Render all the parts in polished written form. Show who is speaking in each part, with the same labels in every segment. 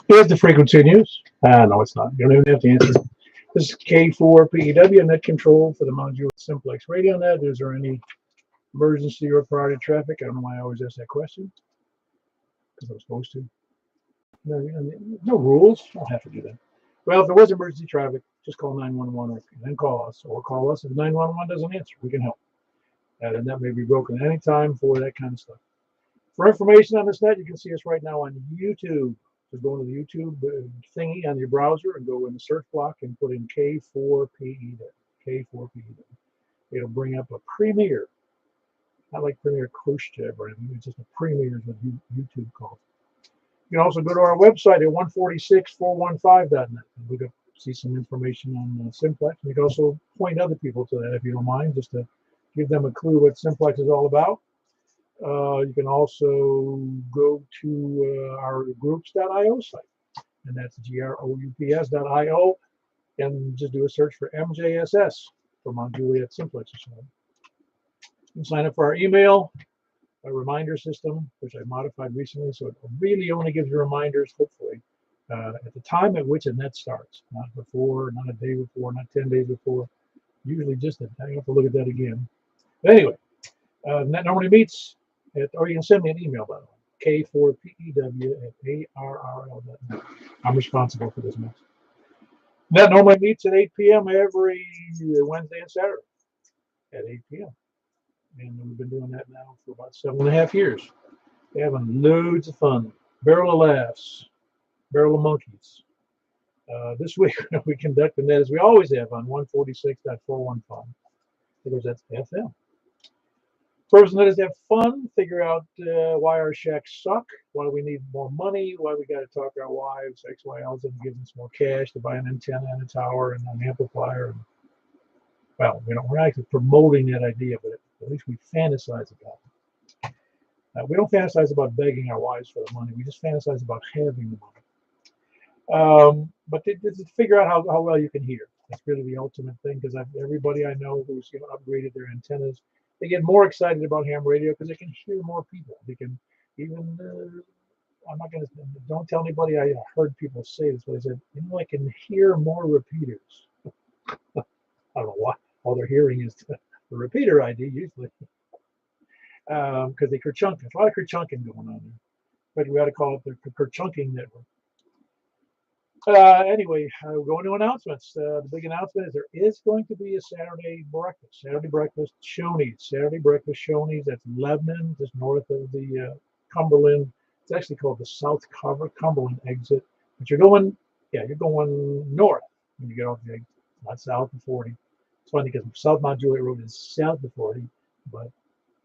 Speaker 1: Is the frequency in use? No, it's not. You don't even have to answer. This is K4PEW, net control for the Mount Juliet Simplex radio net. Is there any emergency or priority traffic? I don't know why I always ask that question, because I'm supposed to. No rules. I don't have to do that. Well, if there was emergency traffic, just call 911 and then call us. Or call us if 911 doesn't answer. We can help. And that may be broken at any time for that kind of stuff. For information on this net, you can see us right now on YouTube. So go into the YouTube thingy on your browser and go in the search block and put in K4PE. K4PE. It'll bring up a premiere. Not like Premiere Khrushchev or anything. It's just a premiere is what YouTube calls. You can also go to our website at 146415.net and look up, see some information on Simplex. You can also point other people to that if you don't mind, just to give them a clue what Simplex is all about. You can also go to our groups.io site, and that's groups.io, and just do a search for MJSS for Mount Juliet Simplex. You can sign up for our email, a reminder system, which I modified recently, so it really only gives you reminders, hopefully, at the time at which a net starts, not before, not a day before, not 10 days before, usually just a, I have to look at that again. But anyway, net normally meets, or you can send me an email, by the way, k4pew@arrl.net. I'm responsible for this mess. Net normally meets at 8 p.m. every Wednesday and Saturday at 8 p.m. And we've been doing that now for about 7.5 years. We're having loads of fun. Barrel of laughs, barrel of monkeys. This week we conduct the net as we always have on 146.415, because that's FM. Purpose of that is to have fun, figure out why our shacks suck, why we need more money, why we got to talk our wives, XYLs, and give them some more cash to buy an antenna and a tower and an amplifier. And, well, we're not actually promoting that idea, but at least we fantasize about it. We don't fantasize about begging our wives for the money. We just fantasize about having the money. But to figure out how well you can hear. That's really the ultimate thing, because everybody I know who's upgraded their antennas, they get more excited about ham radio because they can hear more people. They can even, I'm not going to, don't tell anybody I heard people say this, but I said, I can hear more repeaters. I don't know why. All they're hearing is the repeater ID usually, because they kerchunk. There's a lot of kerchunking going on there. But we ought to call it the kerchunking network. Anyway, we're going to announcements. The big announcement is there is going to be a Saturday breakfast. Saturday breakfast Shoney's. That's Lebanon, just north of the Cumberland. It's actually called the South Cumberland exit. But you're going north when you get off the exit, not south of 40. It's funny because South Mount Juliet Road is south of 40, but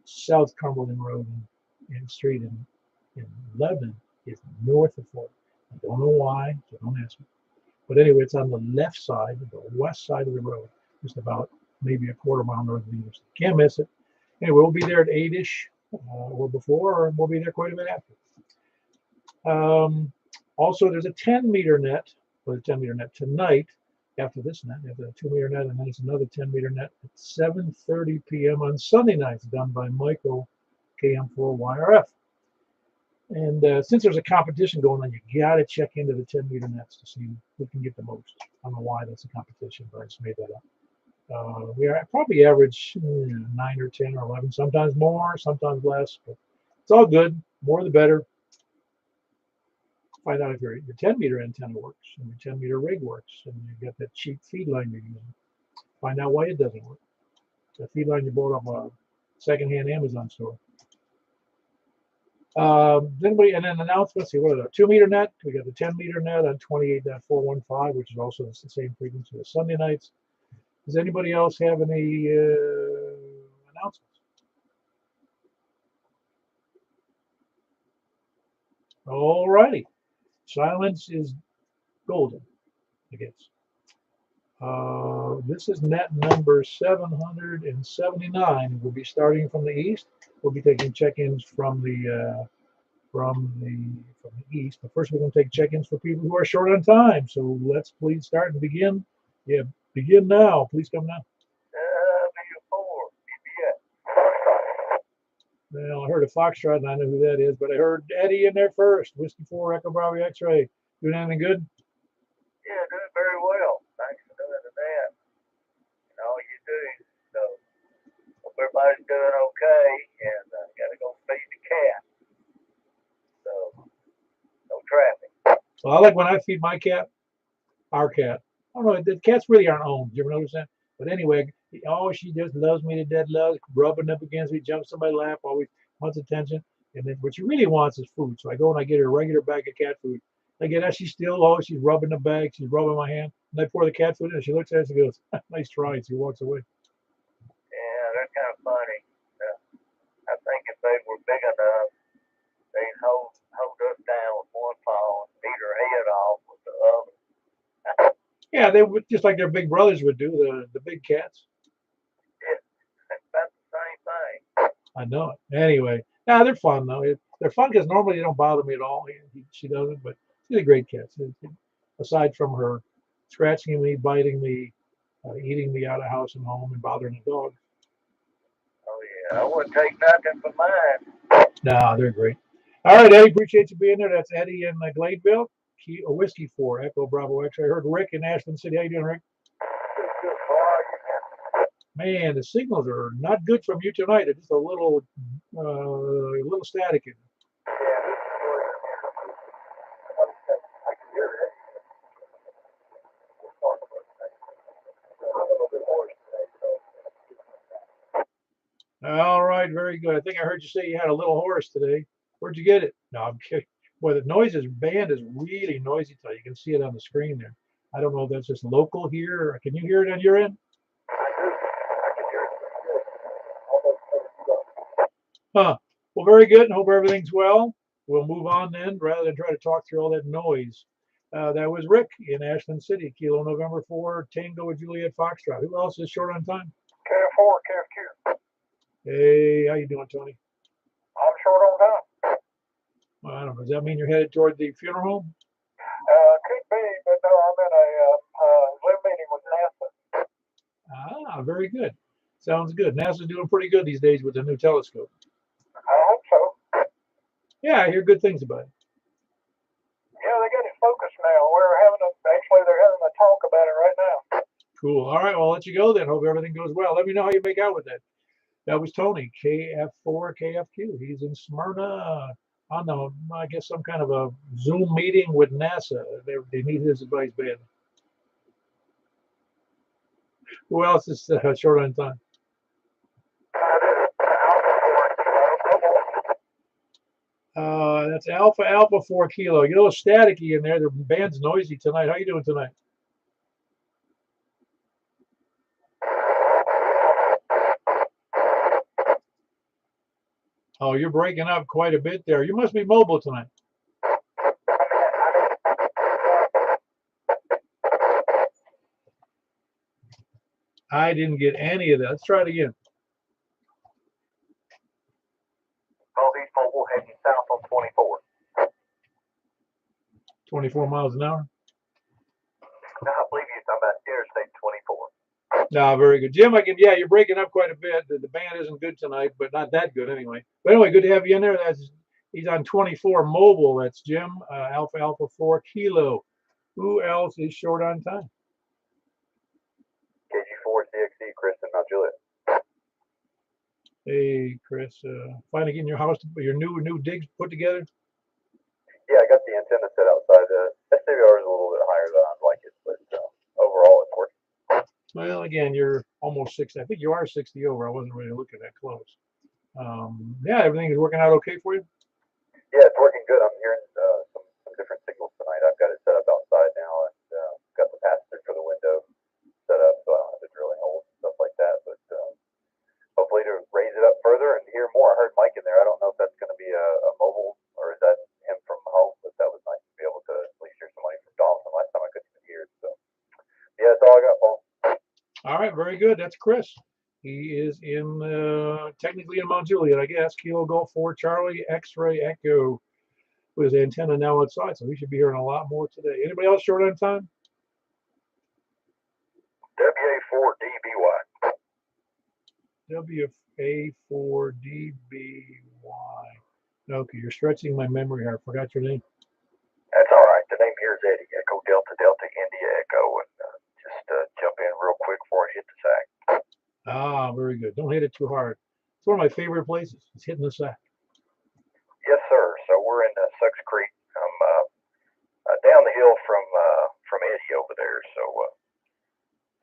Speaker 1: South Cumberland Road and Street in Lebanon is north of 40. I don't know why, so don't ask me. But anyway, it's on the left side, the west side of the road, just about maybe a quarter mile north of the interstate. Can't miss it. Anyway, we'll be there at 8-ish or before, or we'll be there quite a bit after. Also, there's a 10-meter net, or the 10-meter net tonight, after this net, after the 2-meter net, and then it's another 10-meter net at 7:30 p.m. on Sunday nights, done by Michael, KM4YRF. And since there's a competition going on, you got to check into the 10-meter nets to see who can get the most. I don't know why that's a competition, but I just made that up. We are probably average 9 or 10 or 11, sometimes more, sometimes less, but it's all good. More the better. Find out if your 10-meter antenna works and your 10-meter rig works, and you got that cheap feed line you're using. Find out why it doesn't work. The feed line you bought off a secondhand Amazon store. Then announcements. See, what are the 2-meter net? We got the 10-meter net on 28.415, which is also the same frequency as Sunday nights. Does anybody else have any announcements? All righty. Silence is golden, I guess. This is net number 779. We'll be starting from the east. We'll be taking check-ins from the east. But first, we're going to take check-ins for people who are short on time. So let's please start and begin. Yeah, begin now. Please come now. Well, I heard a Foxtrot, and I know who that is, but I heard Eddie in there first. Whiskey 4, Echo Bravo X-Ray. Doing anything good?
Speaker 2: Yeah, doing very well. Thanks for doing that. And all you do. So, hope everybody's doing okay. And got to go feed the cat. So, no traffic.
Speaker 1: Well, I like when I feed my cat, our cat. I don't know, the cats really aren't owned. You ever notice that? But anyway, oh, she just loves me to death, loves rubbing up against me, jumps on my lap, always wants attention. And then what she really wants is food. So I go and I get her a regular bag of cat food. I get her, she's still, oh, she's rubbing the bag, she's rubbing my hand. And I pour the cat food in, and she looks at us and goes, nice try. And she walks away.
Speaker 2: Yeah, that's kind of funny. I think if they were big enough, they'd hold us down with one paw and beat her head off with the other.
Speaker 1: Yeah, they would just like their big brothers would do, the big cats.
Speaker 2: It's about the same thing.
Speaker 1: I know it. Anyway, nah, they're fun though. They're fun because normally they don't bother me at all. She doesn't, but she's a great cat. Aside from her scratching me, biting me, eating me out of house and home, and bothering the dog.
Speaker 2: Oh yeah, I wouldn't take nothing for mine.
Speaker 1: Nah, they're great. All right, Eddie, appreciate you being there. That's Eddie in Gladeville. Whiskey 4, Echo Bravo X. I heard Rick in Ashland City. How you doing, Rick?
Speaker 2: Good boy.
Speaker 1: Man, the signals are not good from you tonight. It's just a little static. All right, very good. I think I heard you say you had a little horse today. Where'd you get it? No, I'm kidding. Boy, the band is really noisy today. You can see it on the screen there. I don't know if that's just local here. Can you hear it on your end? Huh. Well, very good. And hope everything's well. We'll move on then, rather than try to talk through all that noise. That was Rick in Ashland City, Kilo November 4, Tango Juliet Foxtrot. Who else is short on time?
Speaker 2: KF4, KFQ.
Speaker 1: Hey, how you doing, Tony?
Speaker 2: I'm short on time.
Speaker 1: Well, I don't know. Does that mean you're headed toward the funeral home?
Speaker 2: Could be, but no, I'm in a Zoom meeting with NASA.
Speaker 1: Ah, very good. Sounds good. NASA's doing pretty good these days with the new telescope.
Speaker 2: I hope so.
Speaker 1: Yeah, I hear good things about it.
Speaker 2: Yeah, they got it focused now. They're having a talk about it right now.
Speaker 1: Cool. All right, well, I'll let you go then. Hope everything goes well. Let me know how you make out with that. That was Tony, KF4 KFQ. He's in Smyrna on I guess, some kind of a Zoom meeting with NASA. They need his advice bad. Who else is short on time? That's Alpha 4 Kilo. You're a little staticky in there. The band's noisy tonight. How you doing tonight? Oh, you're breaking up quite a bit there. You must be mobile tonight. I didn't get any of that. Let's try it again.
Speaker 2: Southeast Mobile heading south on 24.
Speaker 1: 24 miles an hour?
Speaker 2: No, I believe you're talking about Interstate 24.
Speaker 1: No, very good. Jim, yeah, you're breaking up quite a bit. The band isn't good tonight, but not that good anyway. But anyway, good to have you in there. He's on 24 mobile. That's Jim, Alpha 4 Kilo. Who else is short on time?
Speaker 2: KG4 CXE, Chris and Mount Juliet.
Speaker 1: Hey, Chris, finally getting your new digs put together?
Speaker 2: Yeah, I got the antenna set outside. The SWR is a little bit higher than I'd like it, but overall it's working.
Speaker 1: Well, again, you're almost 60. I think you are 60 over. I wasn't really looking that close. Yeah, everything is working out okay for you?
Speaker 2: Yeah, it's working good. I'm hearing some different signals tonight. I've got it set up outside now and got the pass-through for the window set up, so I don't have to drill any holes and stuff like that. But hopefully to raise it up further and hear more. I heard Mike in there. I don't know if that's going to be a mobile or is that him from home, but that was nice to be able to at least hear somebody from Dawson. Last time I couldn't even hear it. So yeah, that's all I got, Paul.
Speaker 1: All right, very good. That's Chris. He is technically in Mount Juliet, I guess. Kilo Golf 4 Charlie X-Ray Echo with his antenna now outside, so we should be hearing a lot more today. Anybody else short on time?
Speaker 2: WA4DBY.
Speaker 1: WA4DBY. Okay, you're stretching my memory here. I forgot your name.
Speaker 2: That's all right. The name here is
Speaker 1: Ah, very good. Don't hit it too hard. It's one of my favorite places. It's hitting the sack.
Speaker 2: Yes, sir. So we're in Sucks Creek. I'm down the hill from Eddie over there. So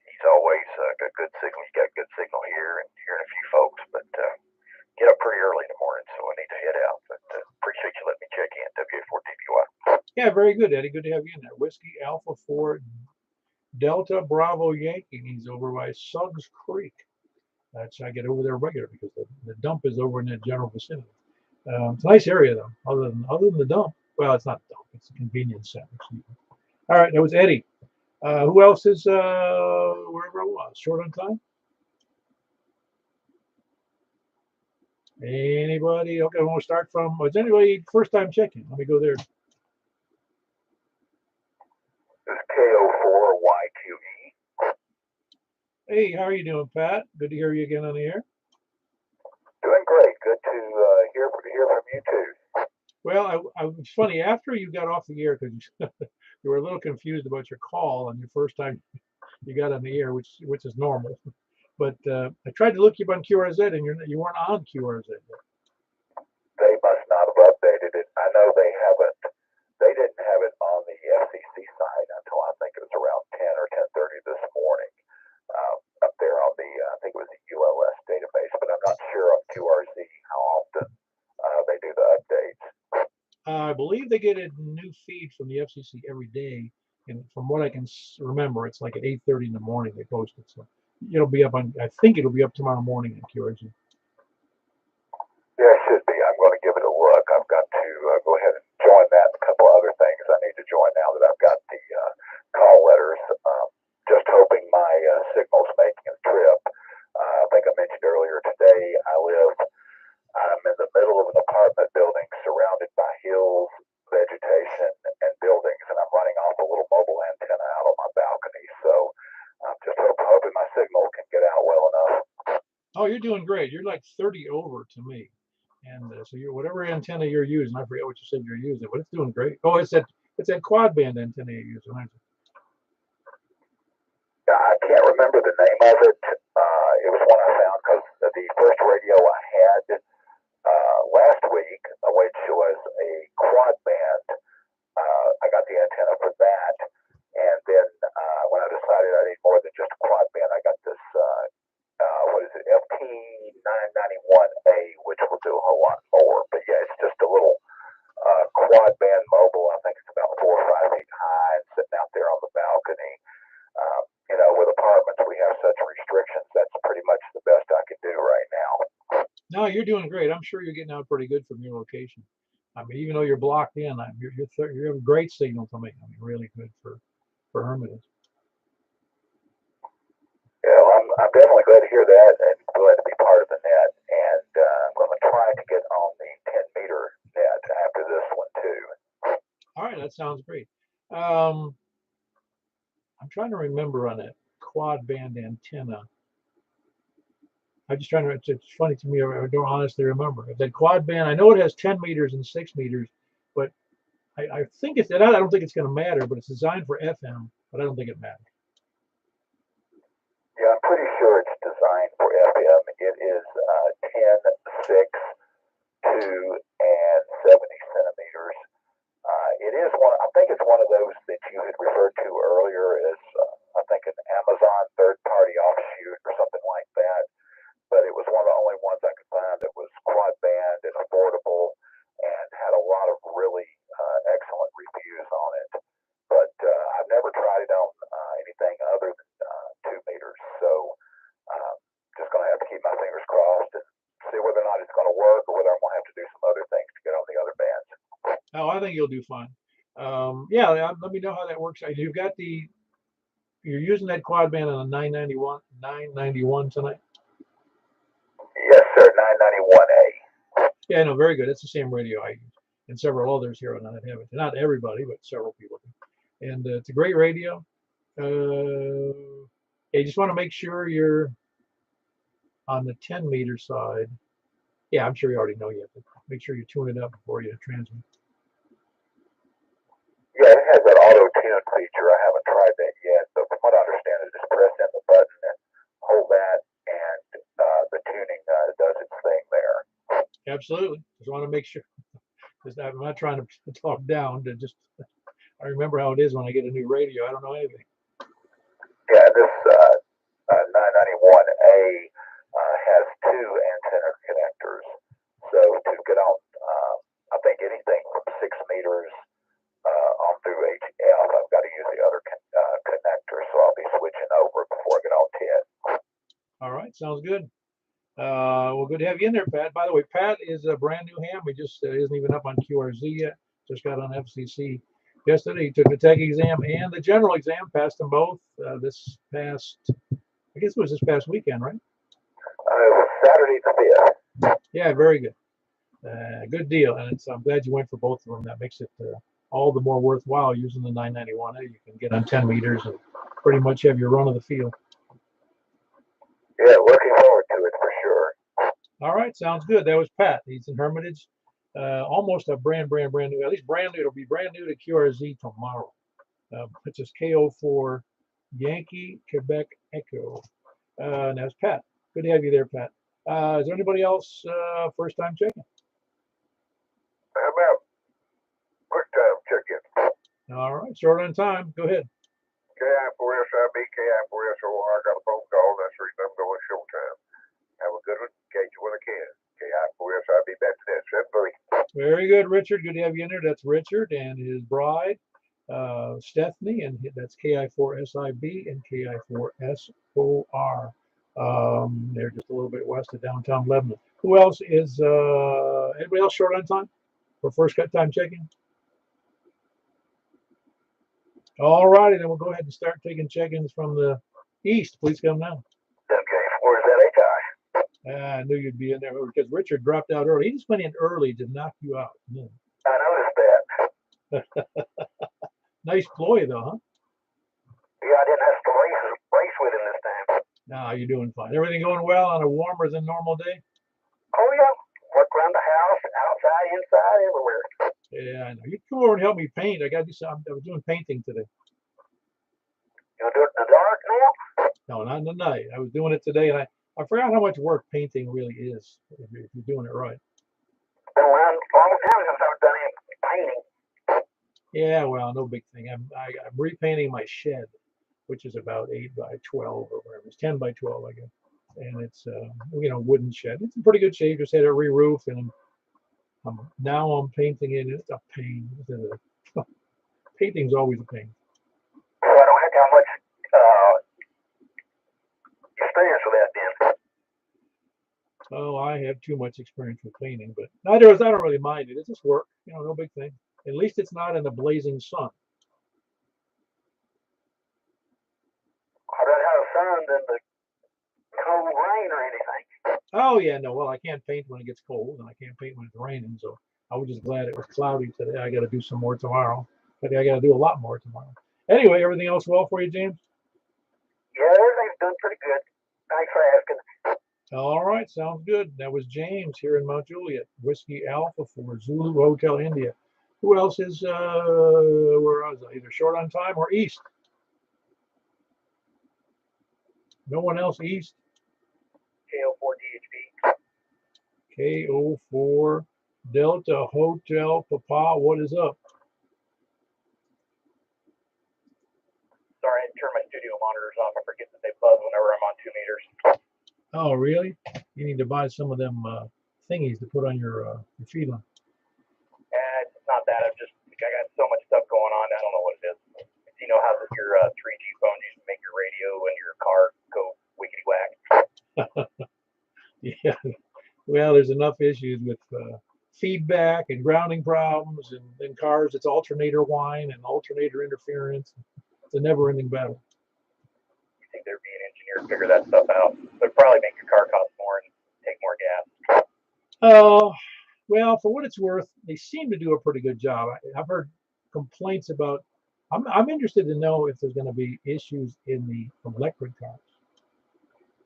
Speaker 2: he's always got good signal. You got good signal here and hearing a few folks, but get up pretty early in the morning, so I need to head out. But appreciate you letting me check in. WA4TBY.
Speaker 1: Yeah, very good, Eddie. Good to have you in there. Whiskey Alpha 4 Delta Bravo Yankee. He's over by Suggs Creek. I get over there regular because the dump is over in that general vicinity. It's a nice area though. Other than the dump, well, it's not a dump. It's a convenience center. All right, that was Eddie. Who else is wherever I was? Short on time? Anybody? Okay, I want to start from. Was anybody first time checking? Let me go there.
Speaker 2: This is KO4YQE.
Speaker 1: Hey, how are you doing, Pat? Good to hear you again on the air.
Speaker 2: Doing great. Good to hear from you too.
Speaker 1: Well, it's funny. After you got off the air, because you were a little confused about your call on your first time you got on the air, which is normal. But I tried to look you up on QRZ, and you weren't on QRZ yet.
Speaker 2: They must not have updated it. I know they haven't. They didn't have it on the FCC side until I think it was around 10 or 10:30 this morning. Up there on the, I think it was the ULS database, but I'm not sure on QRZ how often they do the updates.
Speaker 1: I believe they get a new feed from the FCC every day, and from what I can remember, it's like at 8:30 in the morning they post it. So it'll be up on. I think it'll be up tomorrow morning on QRZ.
Speaker 2: Yeah, it should be. I'm going to give it a look. I've got to go ahead and join that and a couple other things I need to join now that I've got the call letters. Just hoping my signal's making a trip. I think I mentioned earlier today I'm in the middle of an apartment building surrounded by hills, vegetation, and buildings, and I'm running off a little mobile antenna out on my balcony. So I'm just hoping my signal can get out well enough.
Speaker 1: Oh, you're doing great. You're like 30 over to me. And so whatever antenna you're using, I forget what you said you're using, but it's doing great. Oh, it's that quad band antenna you're using, aren't you?
Speaker 2: I can't remember the name of it. It was one I found because the first radio I had last week, which was a quad band. I got the antenna for that, and then when I decided I need more than just a quad band, I got this. What is it? FT991A, which will do a whole lot more. But yeah, it's just a little quad band mobile. I think it's about 4 or 5 feet high, and sitting out there on the balcony. With apartments, we have such restrictions. That's pretty much the best I can do right now.
Speaker 1: No, you're doing great. I'm sure you're getting out pretty good from your location. I mean, even though you're blocked in, you have a great signal to me. I mean, really good for Hermitage.
Speaker 2: Yeah, well, I'm definitely glad to hear that, and glad to be part of the net. And I'm going to try to get on the 10-meter net after this one too.
Speaker 1: All right, that sounds great. I'm trying to remember on that quad band antenna. I'm just trying to. It's funny to me. I don't honestly remember that quad band. I know it has 10 meters and 6 meters, but I think it's. And I don't think it's going to matter. But it's designed for FM, but I don't think it matters.
Speaker 2: Yeah, I'm pretty sure it's designed for FM. It is 10, 6, 2, and 70 centimeters. It is one. I think it's one of those that you had referred to earlier as I think an Amazon third-party offshoot or something like that. But it was one of the only ones I could find that was quad band and affordable and had a lot of really excellent reviews on it. But I've never tried it on anything other than 2 meters. So just going to have to keep my fingers crossed and see whether or not it's going to work or whether I'm going to have to do some other things to get on the other bands.
Speaker 1: Oh, I think you'll do fine. Yeah, let me know how that works. You're using that quad band on a 991 tonight.
Speaker 2: Yes, sir. 991A.
Speaker 1: Yeah, no, very good. It's the same radio I use, and several others here on that have it. Not everybody, but several people do. And it's a great radio. You just want to make sure you're on the 10-meter side. Yeah, I'm sure you already know you have to make sure you tune it up before you transmit.
Speaker 2: Yeah, it has that auto-tune feature. I haven't tried that yet, but from what I understand, is just press in the button and hold that, and the tuning does its thing there.
Speaker 1: Absolutely. Just want to make sure. Because I'm not trying to talk down. To just, I remember how it is when I get a new radio. I don't know anything.
Speaker 2: Yeah, this 991A has two antenna connectors. So to get on, I think anything from 6 meters on through HF, I've got to use the other connector. So I'll be switching over before I get on 10.
Speaker 1: All right, sounds good. Well, good to have you in there, Pat. By the way, Pat is a brand new ham. He just isn't even up on QRZ yet. Just got on FCC yesterday. He took the tech exam and the general exam, passed them both this past, I guess it was this past weekend, right?
Speaker 2: It was Saturday the 5th.
Speaker 1: Yeah, very good. Good deal. And I'm glad you went for both of them. That makes it all the more worthwhile using the 991A. You can get on 10 meters and pretty much have your run of the field.
Speaker 2: Yeah, looking forward to it for sure.
Speaker 1: All right, sounds good. That was Pat. He's in Hermitage. Almost a brand new, at least brand new. It'll be brand new to QRZ tomorrow. Which is KO4 Yankee Quebec Echo. And that's Pat. Good to have you there, Pat. Is there anybody else first time checking?
Speaker 2: How about quick time check-in?
Speaker 1: All right, short on time. Go ahead.
Speaker 2: KI4SIB, KI4SOR. I got a phone call. That's the reason I'm going showtime. Have a good one. Catch you when I can. KI4SIB back to that 7:30.
Speaker 1: Very good, Richard. Good to have you in there. That's Richard and his bride, Stephanie, and that's KI4SIB and KI4SOR. They're just a little bit west of downtown Lebanon. Who else is, anybody else short on time for first time checking? All righty, then we'll go ahead and start taking check-ins from the east. Please come now.
Speaker 2: Okay, where's that HI?
Speaker 1: I knew you'd be in there because Richard dropped out early. He just went in early to knock you out.
Speaker 2: I noticed that.
Speaker 1: Nice ploy, though, huh?
Speaker 2: Yeah, I didn't have to race with him this time.
Speaker 1: No, you're doing fine. Everything going well on a warmer than normal day?
Speaker 2: Oh, yeah. Work around the house, outside, inside, everywhere.
Speaker 1: Yeah, I know. You come over and help me paint. I got to do some. I was doing painting today.
Speaker 2: You do it in the dark now?
Speaker 1: No, not in the night. I was doing it today, and I forgot how much work painting really is if you're doing it right.
Speaker 2: Been around a long time since I've done any painting.
Speaker 1: Yeah, well, no big thing. I'm repainting my shed, which is about 8 by 12 or whatever. It's 10 by 12, I guess. And it's wooden shed. It's in pretty good shape. Just had a re-roof, and now I'm painting it. It's a pain. Painting's always a pain.
Speaker 2: Well, I don't have how much experience with that then.
Speaker 1: Oh, I have too much experience with painting, but I don't really mind it. It's just work, no big thing. At least it's not in the blazing sun.
Speaker 2: I'd rather have sun than the cold rain or anything.
Speaker 1: Oh yeah, no. Well, I can't paint when it gets cold, and I can't paint when it's raining. So I was just glad it was cloudy today. I got to do some more tomorrow. But I got to do a lot more tomorrow. Anyway, everything else well for you, James?
Speaker 2: Yeah, everything's done pretty good. Thanks for asking.
Speaker 1: All right, sounds good. That was James here in Mount Juliet, Whiskey Alpha for Zulu Hotel India. Who else is, where was I? Either short on time or east? No one else east?
Speaker 2: KO4 DHB.
Speaker 1: KO4 Delta Hotel Papa, what is up?
Speaker 2: Sorry, I turned my studio monitors off. I forget that they buzz whenever I'm on 2 meters.
Speaker 1: Oh, really? You need to buy some of them thingies to put on your feed line.
Speaker 2: It's not that. I got so much stuff going on. I don't know what it is. You know how your 3G phones used to make your radio and your car go wickety whack.
Speaker 1: Yeah. Well, there's enough issues with feedback and grounding problems, and in cars it's alternator whine and alternator interference. It's a never-ending battle.
Speaker 2: You think there'd be an engineer to figure that stuff out? It'd probably make your car cost more and take more gas.
Speaker 1: Well, for what it's worth, they seem to do a pretty good job. I've heard complaints about. I'm interested to know if there's going to be issues in the electric cars.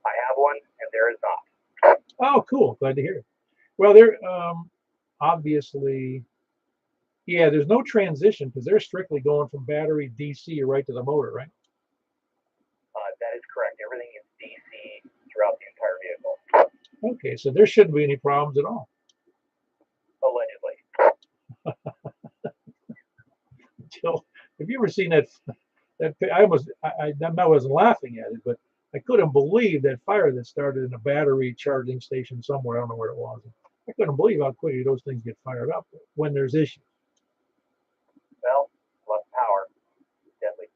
Speaker 2: I have one, and there is not.
Speaker 1: Oh, cool. Glad to hear it. Well, they're obviously, yeah, there's no transition because they're strictly going from battery DC right to the motor, right?
Speaker 2: That is correct. Everything is DC throughout the entire vehicle.
Speaker 1: Okay, so there shouldn't be any problems at all.
Speaker 2: allegedly.
Speaker 1: Until, have you ever seen that? I wasn't laughing at it, but I couldn't believe that fire that started in a battery charging station somewhere. I don't know where it was. I couldn't believe how quickly those things get fired up when there's issues.
Speaker 2: Well, less power, deadly,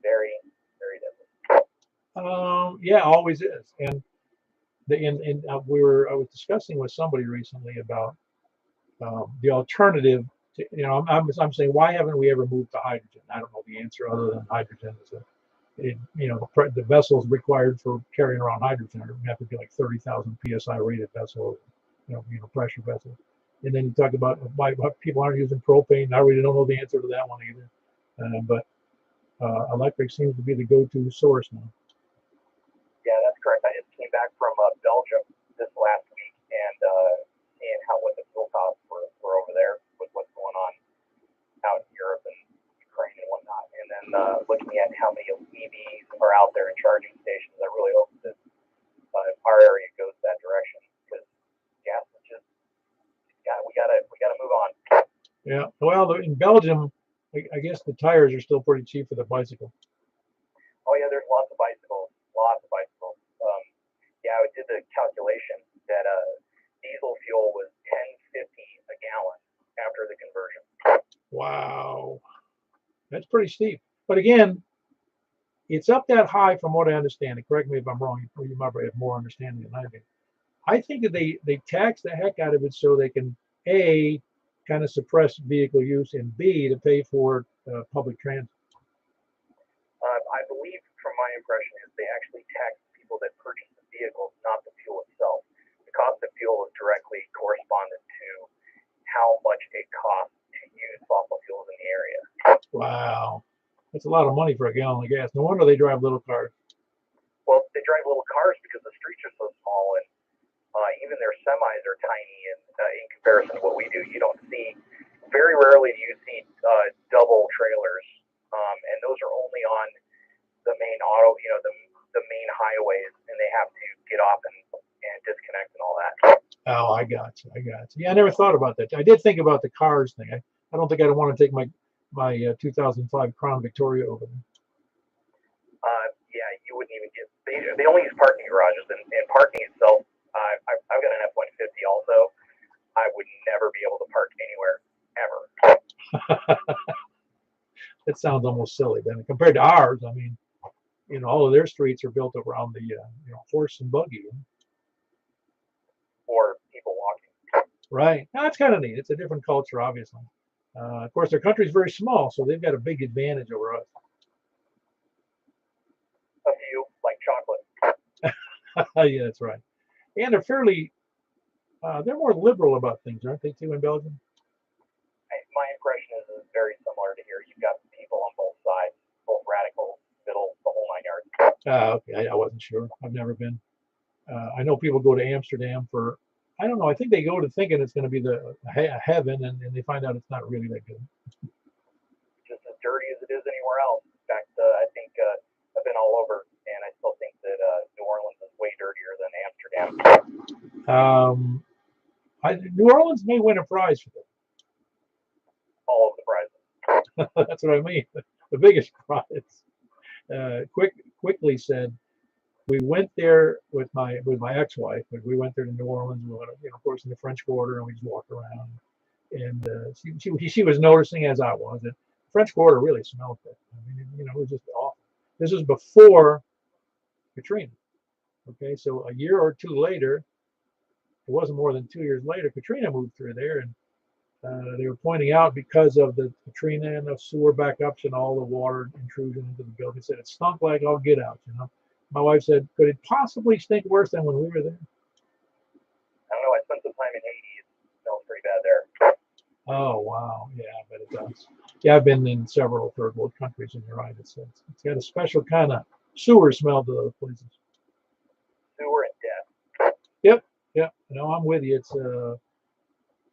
Speaker 2: very, very deadly.
Speaker 1: Yeah, always is. And I was discussing with somebody recently about the alternative. I'm saying, why haven't we ever moved to hydrogen? I don't know the answer other than hydrogen is the vessels required for carrying around hydrogen have to be like 30,000 psi rated vessels, pressure vessels. And then you talk about why people aren't using propane. I really don't know the answer to that one either. But electric seems to be the go-to source now.
Speaker 2: Yeah, that's correct. I just came back from Belgium this last week and seeing what the fuel costs were over there with what's going on out in Europe and Ukraine and whatnot. And then looking at how many EVs are out there in charging stations, I really hope that our area goes that direction because gas is just we gotta move on.
Speaker 1: Yeah. Well, in Belgium, I guess the tires are still pretty cheap for the bicycle.
Speaker 2: Oh yeah, there's lots of bicycles. Yeah, I did the calculation that diesel fuel was $10.50 a gallon after the conversion.
Speaker 1: Wow, that's pretty steep. But again, it's up that high from what I understand. And correct me if I'm wrong. You might have more understanding than I do. I think that they tax the heck out of it so they can A, kind of suppress vehicle use, and B, to pay for public transit.
Speaker 2: I believe, from my impression, is they actually tax people that purchase the vehicles, not the fuel itself. The cost of fuel is directly correspondent to how much it costs to use fossil fuels in the area.
Speaker 1: Wow, that's a lot of money for a gallon of gas. No wonder they drive little cars.
Speaker 2: Well, they drive little cars because the streets are so small, and even their semis are tiny in comparison to what we do. You don't see, very rarely do you see double trailers, and those are only on the main the main highways, and they have to get off and disconnect and all that.
Speaker 1: Oh, I got you. Yeah, I never thought about that. I did think about the cars thing. I don't think I'd want to take my 2005 Crown Victoria over there.
Speaker 2: Yeah, you wouldn't even get. They only use parking garages, and parking itself. I've got an F-150 also. I would never be able to park anywhere ever.
Speaker 1: That sounds almost silly. Then compared to ours, I mean, all of their streets are built around the horse and buggy.
Speaker 2: Or people walking.
Speaker 1: Right. Now, that's kind of neat. It's a different culture, obviously. Of course, their country's very small, so they've got a big advantage over us.
Speaker 2: A few, like chocolate.
Speaker 1: Yeah, that's right. And they're more liberal about things, aren't they, too, in Belgium?
Speaker 2: My impression is it's very similar to here. You've got people on both sides, both radicals, middle, the whole 9 yards.
Speaker 1: Okay, I wasn't sure. I've never been. I know people go to Amsterdam for, I don't know, I think they go to thinking it's going to be the heaven, and they find out it's not really that good.
Speaker 2: Just as dirty as it is anywhere else. In fact, I think I've been all over, and I still think that New Orleans is way dirtier than Amsterdam.
Speaker 1: New Orleans may win a prize for that.
Speaker 2: All of the prizes.
Speaker 1: That's what I mean. The biggest prize. Quickly said, we went there with my ex-wife, but we went there to New Orleans. We went, of course, in the French Quarter, and we just walked around. And she was noticing, as I was, that the French Quarter really smelled good. I mean, it was just awful. This was before Katrina. Okay, so a year or two later, it wasn't more than 2 years later, Katrina moved through there, and they were pointing out, because of the Katrina and the sewer backups and all the water intrusion into the building, said it stunk like all get out. My wife said, could it possibly stink worse than when we were there?
Speaker 2: I don't know. I spent some time in Haiti. It smells pretty bad there.
Speaker 1: Oh, wow. Yeah, I bet it does. Yeah, I've been in several third world countries, and you're right. It's got a special kind of sewer smell to those places.
Speaker 2: Sewer and death.
Speaker 1: Yep. I'm with you. It's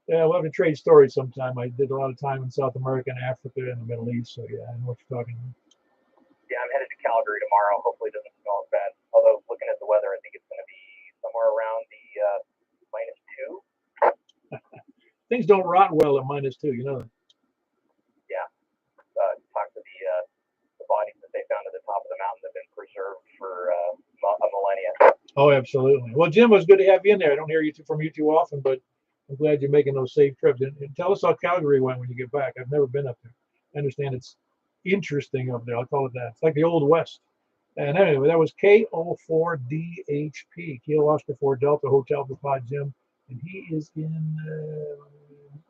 Speaker 1: yeah, we'll have to trade stories sometime. I did a lot of time in South America and Africa and the Middle East, so yeah, I know what you're talking about.
Speaker 2: Yeah, I'm headed to Calgary tomorrow. Hopefully it doesn't smell as bad. Although, looking at the weather, I think it's going to be somewhere around the -2.
Speaker 1: Things don't rot well at -2, you know that.
Speaker 2: Yeah. Talk to the bodies that they found at the top of the mountain that have been preserved for a millennia.
Speaker 1: Oh, absolutely. Well, Jim, it was good to have you in there. I don't hear from you too often, but I'm glad you're making those safe trips. And tell us how Calgary went when you get back. I've never been up there. I understand it's interesting up there. I'll call it that. It's like the Old West. And anyway, that was KO4DHP, Kilo Oscar 4 Delta Hotel for Pod Jim. And he is in,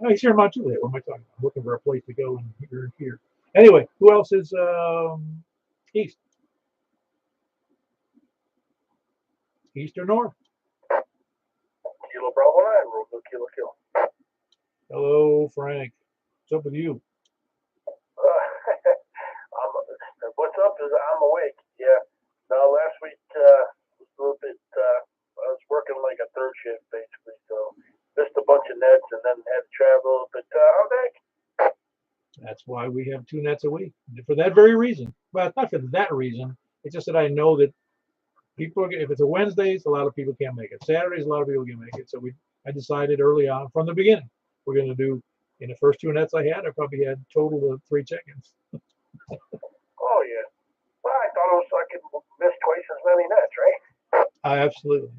Speaker 1: he's here in Mount Juliet. What am I talking about? I'm looking for a place to go and here. Anyway, who else is east? East or north?
Speaker 2: Kilo Bravo 9, Romeo Kilo Kilo.
Speaker 1: Hello, Frank. What's up with you?
Speaker 2: What's up is I'm awake. Yeah. No, last week was a little bit. I was working like a third shift basically, so missed a bunch of nets and then had to travel. But I'm back.
Speaker 1: That's why we have 2 nets a week for that very reason. Well, not for that reason. It's just that I know that people, if it's a Wednesdays, a lot of people can't make it. Saturdays, a lot of people can make it. So I decided early on from the beginning, we're going to do, in the first 2 nets I had, I probably had total of 3 check-ins.
Speaker 2: Oh yeah. Well, I thought I could miss twice as many nets, right?
Speaker 1: Absolutely.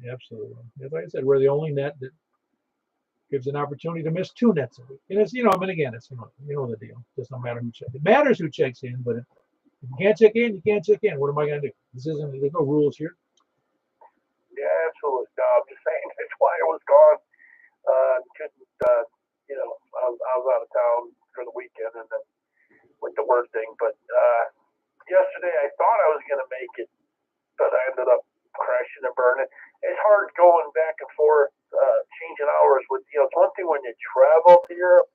Speaker 1: Like I said, we're the only net that gives an opportunity to miss 2 nets a week. And it's, and again, it's, you know the deal. It does not matter who checks. It matters who checks in, but if you can't check in, you can't check in. What am I going to do? There's no rules here.
Speaker 2: Yeah, absolutely. No, I'm just saying that's why I was gone. Couldn't, I was out of town for the weekend and then with the work thing. But yesterday I thought I was going to make it, but I ended up crashing and burning. It's hard going back and forth, changing hours with, it's one thing when you travel to Europe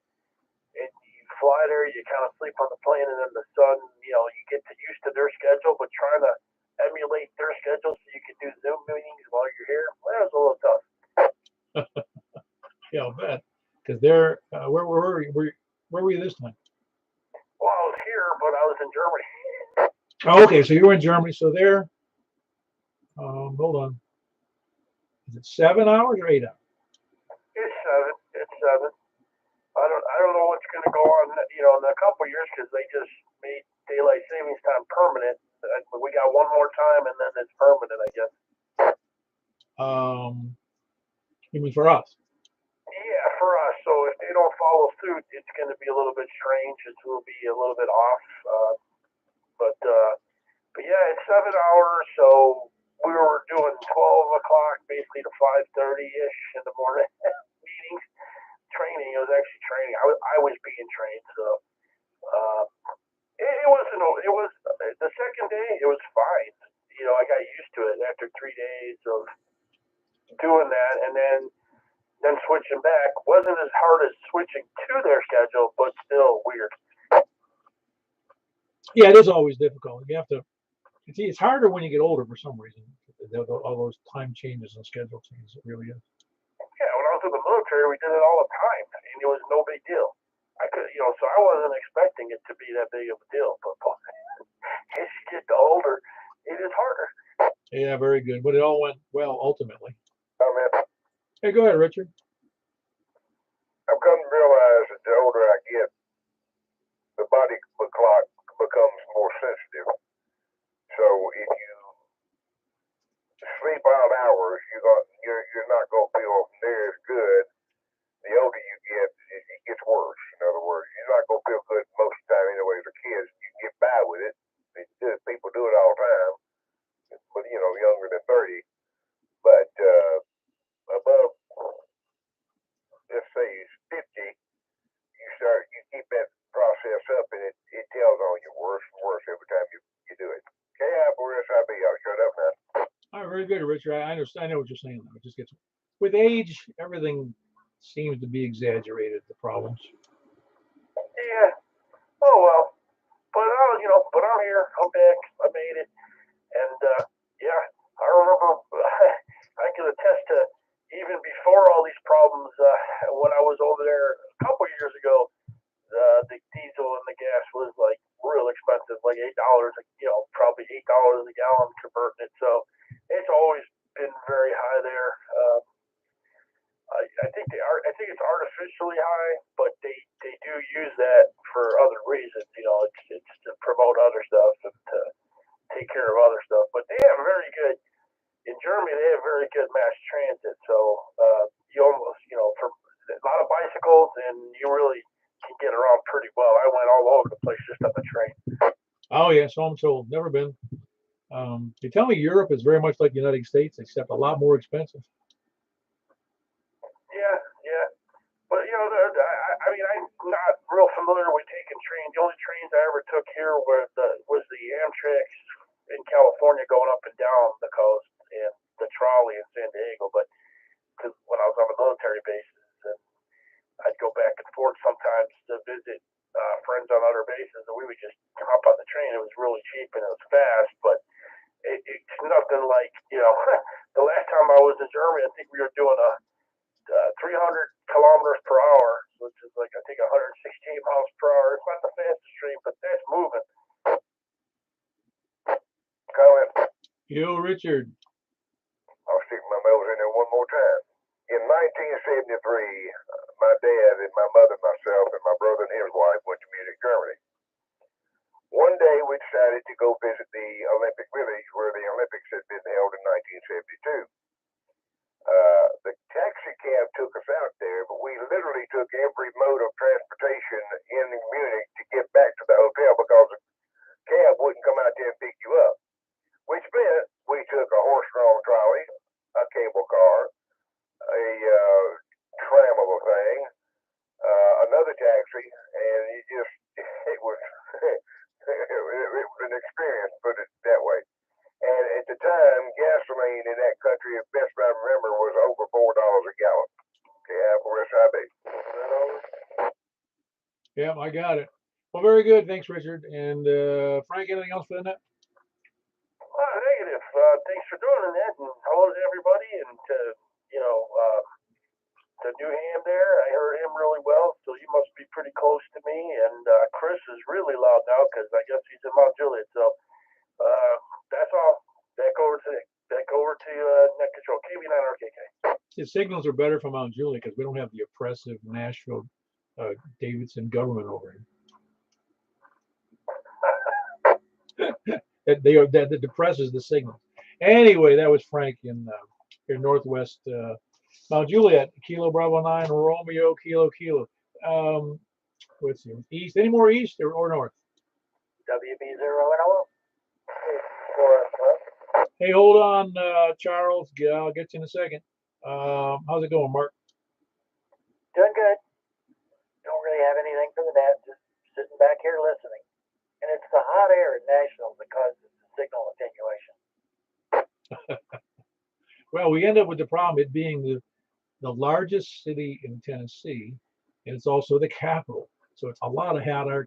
Speaker 2: and you fly there, you kind of sleep on the plane and then the sun, you get used to their schedule, but trying to emulate their schedule so you can do Zoom meetings while you're here, well, that was a little tough.
Speaker 1: Yeah, I'll bet. Because they're, where were you this time?
Speaker 2: Well, I was here, but I was in Germany.
Speaker 1: Oh, okay, so you were in Germany. So they're, hold on. Is it 7 hours or 8 hours?
Speaker 2: It's 7. I don't know what's going to go on, in a couple of years because they just made daylight savings time permanent. We got one more time and then it's permanent, I guess.
Speaker 1: You mean for us?
Speaker 2: Yeah, for us. So if they don't follow suit, it's going to be a little bit strange. It will be a little bit off. But yeah, it's 7 hours. So we were doing 12 o'clock basically to 5:30-ish in the morning meetings. Training. It was actually training. I was being trained. So it wasn't. It was the second day. It was fine. I got used to it after 3 days of doing that, and then switching back wasn't as hard as switching to their schedule, but still weird.
Speaker 1: Yeah, it is always difficult. You have to. It's harder when you get older for some reason. All those time changes and schedule changes. It really is.
Speaker 2: Yeah, when I was in the military, we did it all the time, and it was no big deal. I could, so I wasn't expecting it to be that big of a deal. But as you get older, it is harder.
Speaker 1: Yeah, very good. But it all went well ultimately.
Speaker 2: Oh man.
Speaker 1: Hey, go ahead, Richard.
Speaker 2: I've come to realize that the older I get, the body clock becomes more sensitive. So if you sleep out hours, you're not going to feel near as good. The older you get, it gets worse. In other words, you're not going to feel good most of the time anyway. As a kid, you can get by with it. People do it all the time, but younger than 30. But above, let's say, 50, you keep that process up, and it tells on you worse and worse every time you do it. KI4SIB, I'll shut up now.
Speaker 1: All right, very good, Richard. I understand. I know what you're saying. Though. It just gets with age, everything seems to be exaggerated. The problems.
Speaker 2: Yeah. Oh well. But but I'm here. I'm back. I made it. And yeah, I remember. I can attest to even before all these problems. When I was over there a couple years ago, the diesel and the gas was like real expensive, like $8. Probably $8 a gallon converting it. So it's always been very high there.
Speaker 3: can get around pretty well. I went all over the place just on the train.
Speaker 1: Oh yeah, so I'm told. Never been. They tell me Europe is very much like the United States, except a lot more expensive.
Speaker 3: Yeah, yeah. But, you know, I mean, I'm not real familiar with taking trains. The only trains I ever took here was the Amtrak in California going up and down the coast, and the trolley in San Diego. But because when I was on the military bases, and I'd go back and forth sometimes to visit friends on other bases, and we would just hop on the train. It was really cheap and it was fast, but it's nothing like, you know, the last time I was in Germany, I think we were doing a 300 kilometers per hour, which is like, I think 168 miles per hour. It's not the fastest train, but that's moving.
Speaker 2: Comment.
Speaker 1: Yo, Richard.
Speaker 2: I'll stick my nose in there one more time. In 1973, my dad and my mother, myself, and my brother and his wife went to Munich, Germany. One day we decided to go visit the Olympic Village where the Olympics had been held in 1972. The taxi cab took us out there, but we literally took every mode of transportation in Munich to get back to the hotel because the cab wouldn't come out there and pick you up. Which meant we took a horse-drawn trolley, a cable car, a tram of a thing, another taxi, and it was it was an experience, put it that way. And at the time, gasoline in that country, as best I remember, was over $4 a gallon. Yeah, for SIB.
Speaker 1: Yeah, I got it. Well, very good. Thanks, Richard. And Frank, anything else for the net?
Speaker 3: Negative. Thanks for doing that. And hello to everybody. And to, you know, the new ham there, I heard him really well, so he must be pretty close to me. And Chris is really loud now because I guess he's in Mount Juliet. So that's all. Back over to net control. KB9RKK.
Speaker 1: The signals are better from Mount Juliet because we don't have the oppressive Nashville Davidson government over here. That depresses the signal. Anyway, that was Frank in Northwest Mount Juliet, Kilo Bravo 9, Romeo, Kilo. Let's see, east. Any more east or north?
Speaker 3: WB0NO.
Speaker 1: Hey, hold on, Charles. I'll get you in a second. How's it going, Mark?
Speaker 4: Doing good. Don't really have anything for the net. Just sitting back here listening. And it's the hot air in Nashville that causes the signal attenuation.
Speaker 1: Well, we end up with the problem, it being the largest city in Tennessee, and it's also the capital. So it's a lot of hot air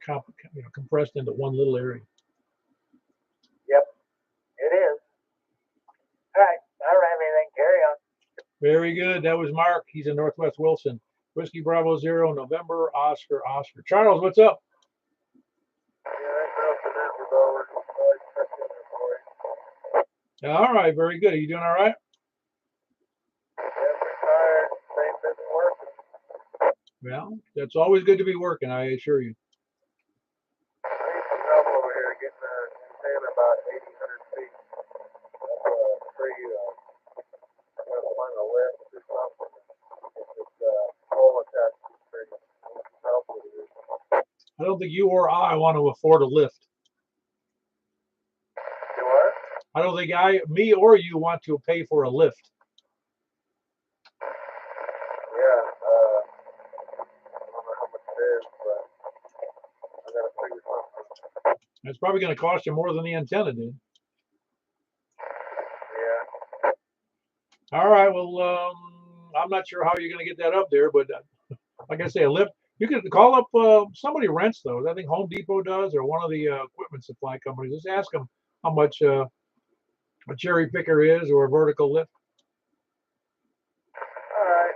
Speaker 1: compressed into one little area.
Speaker 4: Yep, it is. All right, I don't have anything. Carry on.
Speaker 1: Very good. That was Mark. He's in Northwest Wilson. Whiskey Bravo 0, November, Oscar. Charles, what's up? All right, very good. Are you doing all right? Well, that's always good to be working, I assure you.
Speaker 3: Over here getting antenna about 1,800 feet. Pretty on the left or something. It's pole attached to the tree.
Speaker 1: I don't think you or I want to afford a lift.
Speaker 3: You what?
Speaker 1: I don't think me or you want to pay for a lift.
Speaker 3: Yeah, I don't know how much it is, but I gotta figure something.
Speaker 1: It's probably going to cost you more than the antenna did.
Speaker 3: Yeah.
Speaker 1: All right, well, I'm not sure how you're going to get that up there, but like I say, a lift. You can call up somebody rents those. I think Home Depot does, or one of the equipment supply companies. Just ask them how much a cherry picker is or a vertical lift.
Speaker 3: All right.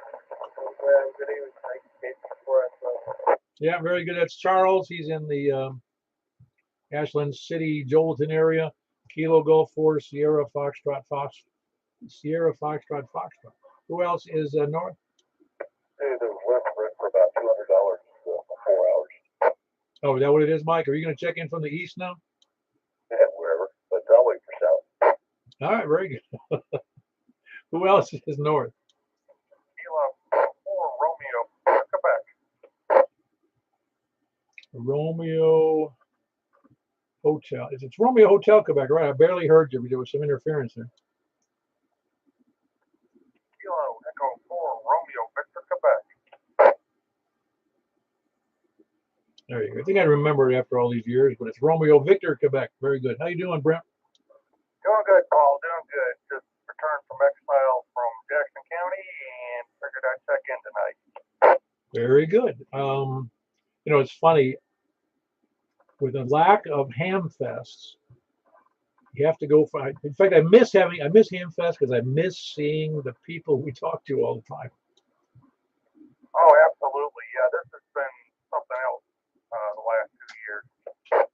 Speaker 3: Well, good evening. Thank you for us.
Speaker 1: Yeah, very good. That's Charles. He's in the Ashland City, Jolton area. Kilo Golf 4, Sierra Foxtrot. Who else is north?
Speaker 2: There's left for about $200 for 4 hours.
Speaker 1: Oh, is that what it is, Mike? Are you going to check in from the east now?
Speaker 2: Yeah, wherever. But I'll wait for south.
Speaker 1: All right, very good. Who else is north?
Speaker 3: Kilo 4 Romeo. Come back.
Speaker 1: Romeo Hotel. It's Romeo Hotel, Quebec, right? I barely heard you. There was some interference there.
Speaker 3: Kilo Echo 4 Romeo Victor Quebec.
Speaker 1: There you go. I think I remember it after all these years, but it's Romeo Victor, Quebec. Very good. How you doing, Brent?
Speaker 3: Doing good, Paul. Doing good. Just returned from exile from Jackson County and figured I'd check in tonight.
Speaker 1: Very good. It's funny. With a lack of ham fests, you have to go for. In fact, I miss ham fest because I miss seeing the people we talk to all the time.
Speaker 3: Oh, absolutely. Yeah, this has been something else the last 2 years.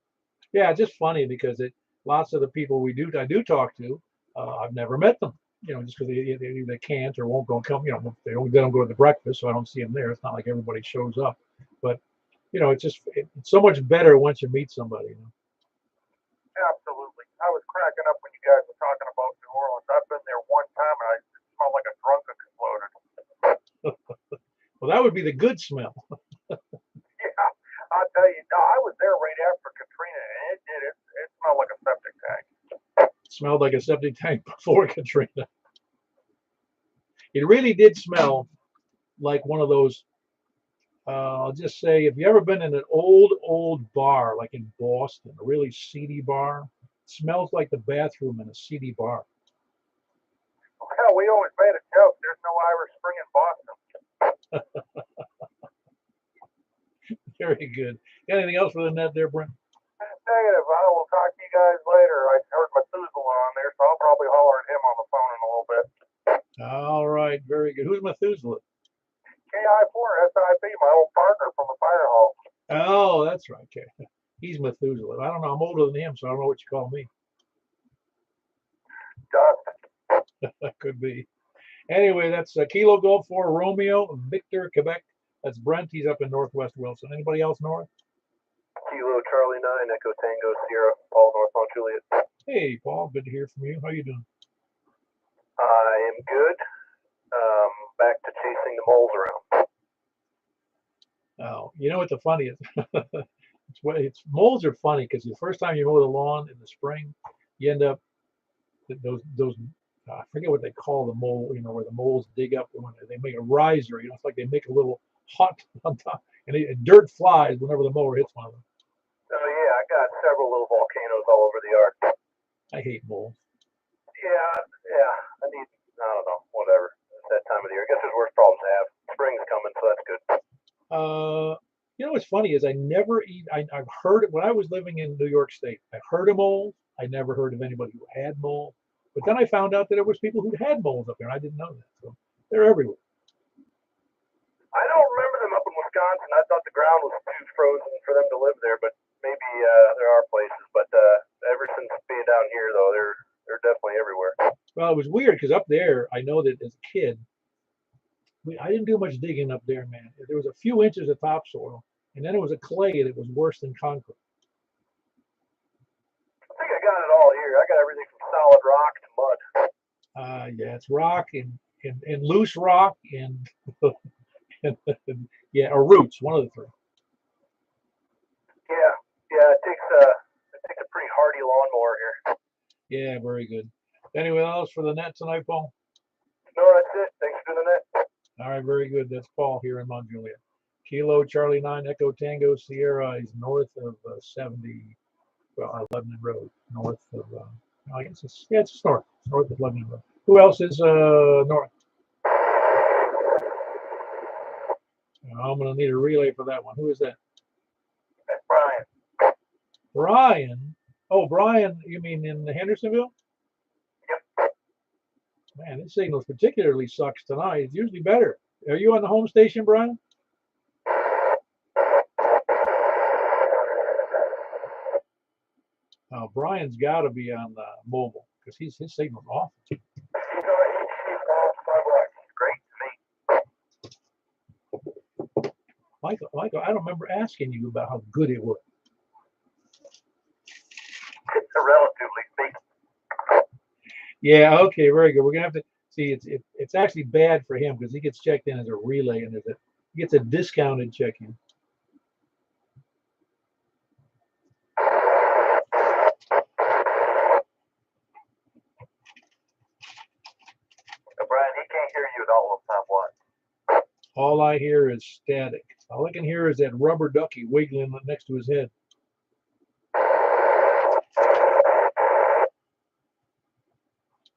Speaker 1: Yeah, it's just funny because lots of the people I do talk to, I've never met them. Just because they can't or won't go come. They don't go to the breakfast, so I don't see them there. It's not like everybody shows up, but it's so much better once you meet somebody.
Speaker 3: Absolutely. I was cracking up when you guys were talking about New Orleans. I've been there one time and it smelled like a drunk exploded.
Speaker 1: Well, that would be the good smell.
Speaker 3: Yeah, I'll tell you. No, I was there right after Katrina and it smelled like a septic tank.
Speaker 1: It smelled like a septic tank before Katrina. It really did smell like one of those. I'll just say, if you ever been in an old bar, like in Boston, a really seedy bar, it smells like the bathroom in a seedy bar.
Speaker 3: Well, we always made a joke. There's no Irish Spring in Boston.
Speaker 1: Very good. Got anything else for the net there, Brent?
Speaker 3: Negative. I will talk to you guys later. I heard Methuselah on there, so I'll probably holler at him on the phone in a little bit.
Speaker 1: All right, very good. Who's Methuselah?
Speaker 3: KI4 SIP, my old partner from the fire hall.
Speaker 1: Oh, that's right. Okay. He's Methuselah. I don't know. I'm older than him, so I don't know what you call me.
Speaker 3: Dust.
Speaker 1: That could be. Anyway, that's Kilo Golf 4 Romeo Victor, Quebec. That's Brent. He's up in Northwest Wilson. Anybody else north?
Speaker 2: Kilo Charlie 9 Echo Tango Sierra Paul Northbound Juliet.
Speaker 1: Hey, Paul. Good to hear from you. How you doing?
Speaker 2: I am good. Back to chasing the moles around.
Speaker 1: Oh, you know what the funny is? It's moles are funny because the first time you mow the lawn in the spring, you end up those I forget what they call the mole. Where the moles dig up when they make a riser. It's like they make a little hut on top, and dirt flies whenever the mower hits one of them.
Speaker 2: Oh yeah, I got several little volcanoes all over the yard.
Speaker 1: I hate moles.
Speaker 2: Yeah. I don't know, whatever. It's that time of the year. I guess there's worse problems to have. Spring's coming, so that's good.
Speaker 1: What's funny is I've heard it when I was living in New York State. I heard of moles. I never heard of anybody who had moles. But then I found out that there was people who had moles up there. I didn't know that. So they're everywhere.
Speaker 2: I don't remember them up in Wisconsin. I thought the ground was too frozen for them to live there, but maybe there are places. But ever since being down here, though, they're definitely everywhere.
Speaker 1: Well, it was weird because up there, I know that as a kid, I didn't do much digging up there, man. There was a few inches of topsoil, and then it was a clay that was worse than concrete.
Speaker 2: I think I got it all here. I got everything from solid rock to mud.
Speaker 1: Yeah, it's rock and loose rock and yeah, or roots, one of the three.
Speaker 2: Yeah. It takes a pretty hardy lawnmower here.
Speaker 1: Yeah, very good. Anyone else for the net tonight, Paul?
Speaker 2: No, that's it. Thanks for doing that.
Speaker 1: All right, very good. That's Paul here in Mount Juliet. Kilo Charlie 9 Echo Tango Sierra is north of 11 Road, north of. I guess it's north. It's north of 11 Road. Who else is north? I'm going to need a relay for that one. Who is that?
Speaker 3: That's Brian.
Speaker 1: Brian. Oh, Brian, you mean in Hendersonville?
Speaker 3: Yep.
Speaker 1: Man, this signal particularly sucks tonight. It's usually better. Are you on the home station, Brian? Oh, Brian's got to be on mobile because his signal's awful.
Speaker 3: He's off my watch. Great to me.
Speaker 1: Michael, I don't remember asking you about how good it was.
Speaker 3: Relatively speaking.
Speaker 1: Yeah, okay, very good. We're gonna have to see. It's actually bad for him because he gets checked in as a relay and he gets a discounted check-in. All I hear is static. All I can hear is that rubber ducky wiggling next to his head.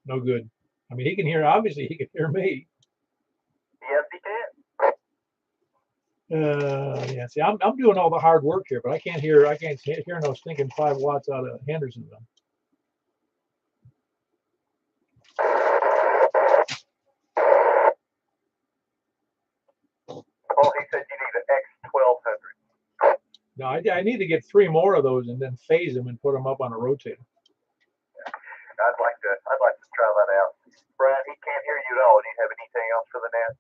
Speaker 1: No good. I mean, he can hear, obviously he can hear me.
Speaker 2: Yes, he can.
Speaker 1: Yeah, see, I'm doing all the hard work here, but I can't hear no stinking 5 watts out of Hendersonville.
Speaker 2: Oh, he said you need an X1200.
Speaker 1: No, I need to get 3 more of those and then phase them and put them up on a rotator.
Speaker 2: I'd like to try that out. Brian, he can't hear you at all. Do you have anything else for the net?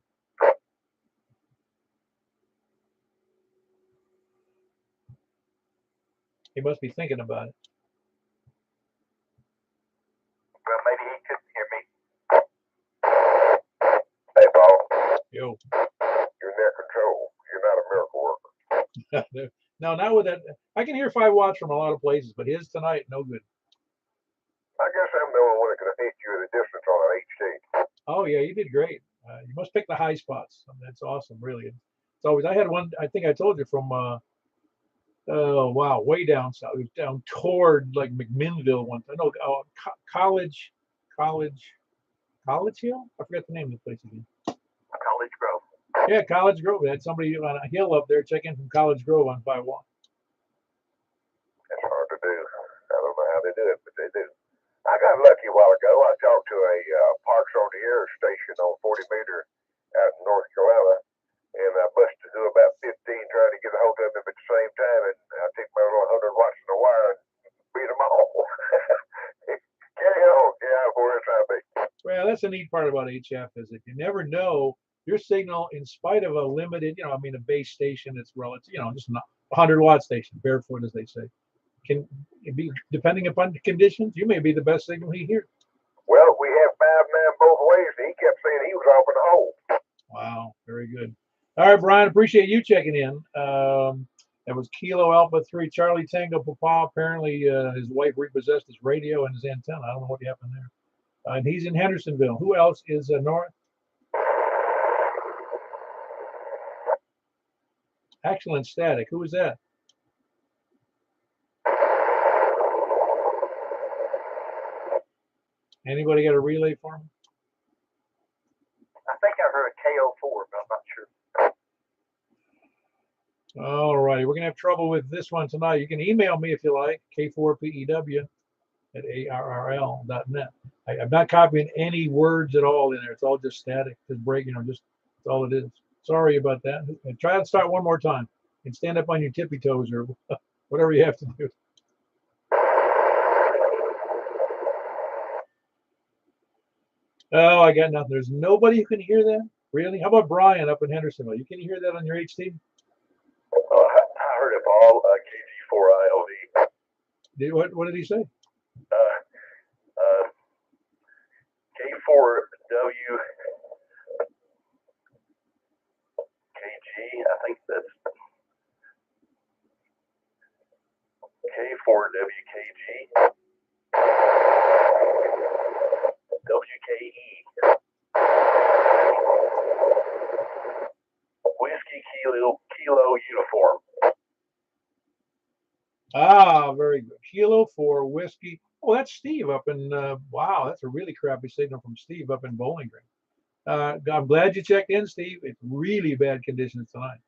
Speaker 1: He must be thinking about it.
Speaker 2: Well, maybe he couldn't hear me. Hey, Paul.
Speaker 1: Yo.
Speaker 2: You're net control. You're not a miracle worker.
Speaker 1: No, not with that. I can hear 5 watts from a lot of places, but his tonight, no good.
Speaker 2: I guess I'm the only one that can hit you at a distance on an HD.
Speaker 1: Oh yeah, you did great. You must pick the high spots. I mean, that's awesome, really. It's always. I had one. I think I told you from. Oh wow, way down south. It was down toward like McMinnville one time. No, College Hill. I forgot the name of the place again.
Speaker 2: College Grove.
Speaker 1: Yeah, College Grove. They had somebody on a hill up there checking from College Grove on 5 watts.
Speaker 2: That's hard to do. I don't know how they do it, but they do. I got lucky a while ago. I talked to a Parks on the Air station on 40 meter out in North Carolina, and I busted through about 15 trying to get a hold of them at the same time, and I took my little 100 watts in the wire and beat them all. Carry on. Yeah, where it's trying to be.
Speaker 1: Well, that's the neat part about HF is that you never know your signal, in spite of a limited, I mean, a base station that's relative, just a 100-watt station, barefoot, as they say, can be, depending upon the conditions, you may be the best signal he hears.
Speaker 2: Well, we have 5-9 both ways, and he kept saying he was off in the hole.
Speaker 1: Wow, very good. All right, Brian, appreciate you checking in. That was Kilo Alpha 3 Charlie Tango Papa. Apparently, his wife repossessed his radio and his antenna. I don't know what happened there. And he's in Hendersonville. Who else is north? Excellent static. Who is that? Anybody got a relay for me?
Speaker 2: I think I heard a KO4, but I'm not sure.
Speaker 1: All right, we're gonna have trouble with this one tonight. You can email me if you like, k4pew@arrl.net. I'm not copying any words at all in there. It's all just static, just break, just that's all it is. Sorry about that. And try to start one more time and stand up on your tippy toes or whatever you have to do. Oh, I got nothing. There's nobody who can hear that? Really? How about Brian up in Hendersonville? You can hear that on your HT?
Speaker 2: I heard it all, KG4ILD.
Speaker 1: What did he say?
Speaker 2: K4W KG, I think that's K4WKG WKE Whiskey Kilo Uniform.
Speaker 1: Ah, very good. Kilo for whiskey. Oh, that's Steve up in, wow, that's a really crappy signal from Steve up in Bowling Green. I'm glad you checked in, Steve. It's really bad conditions tonight.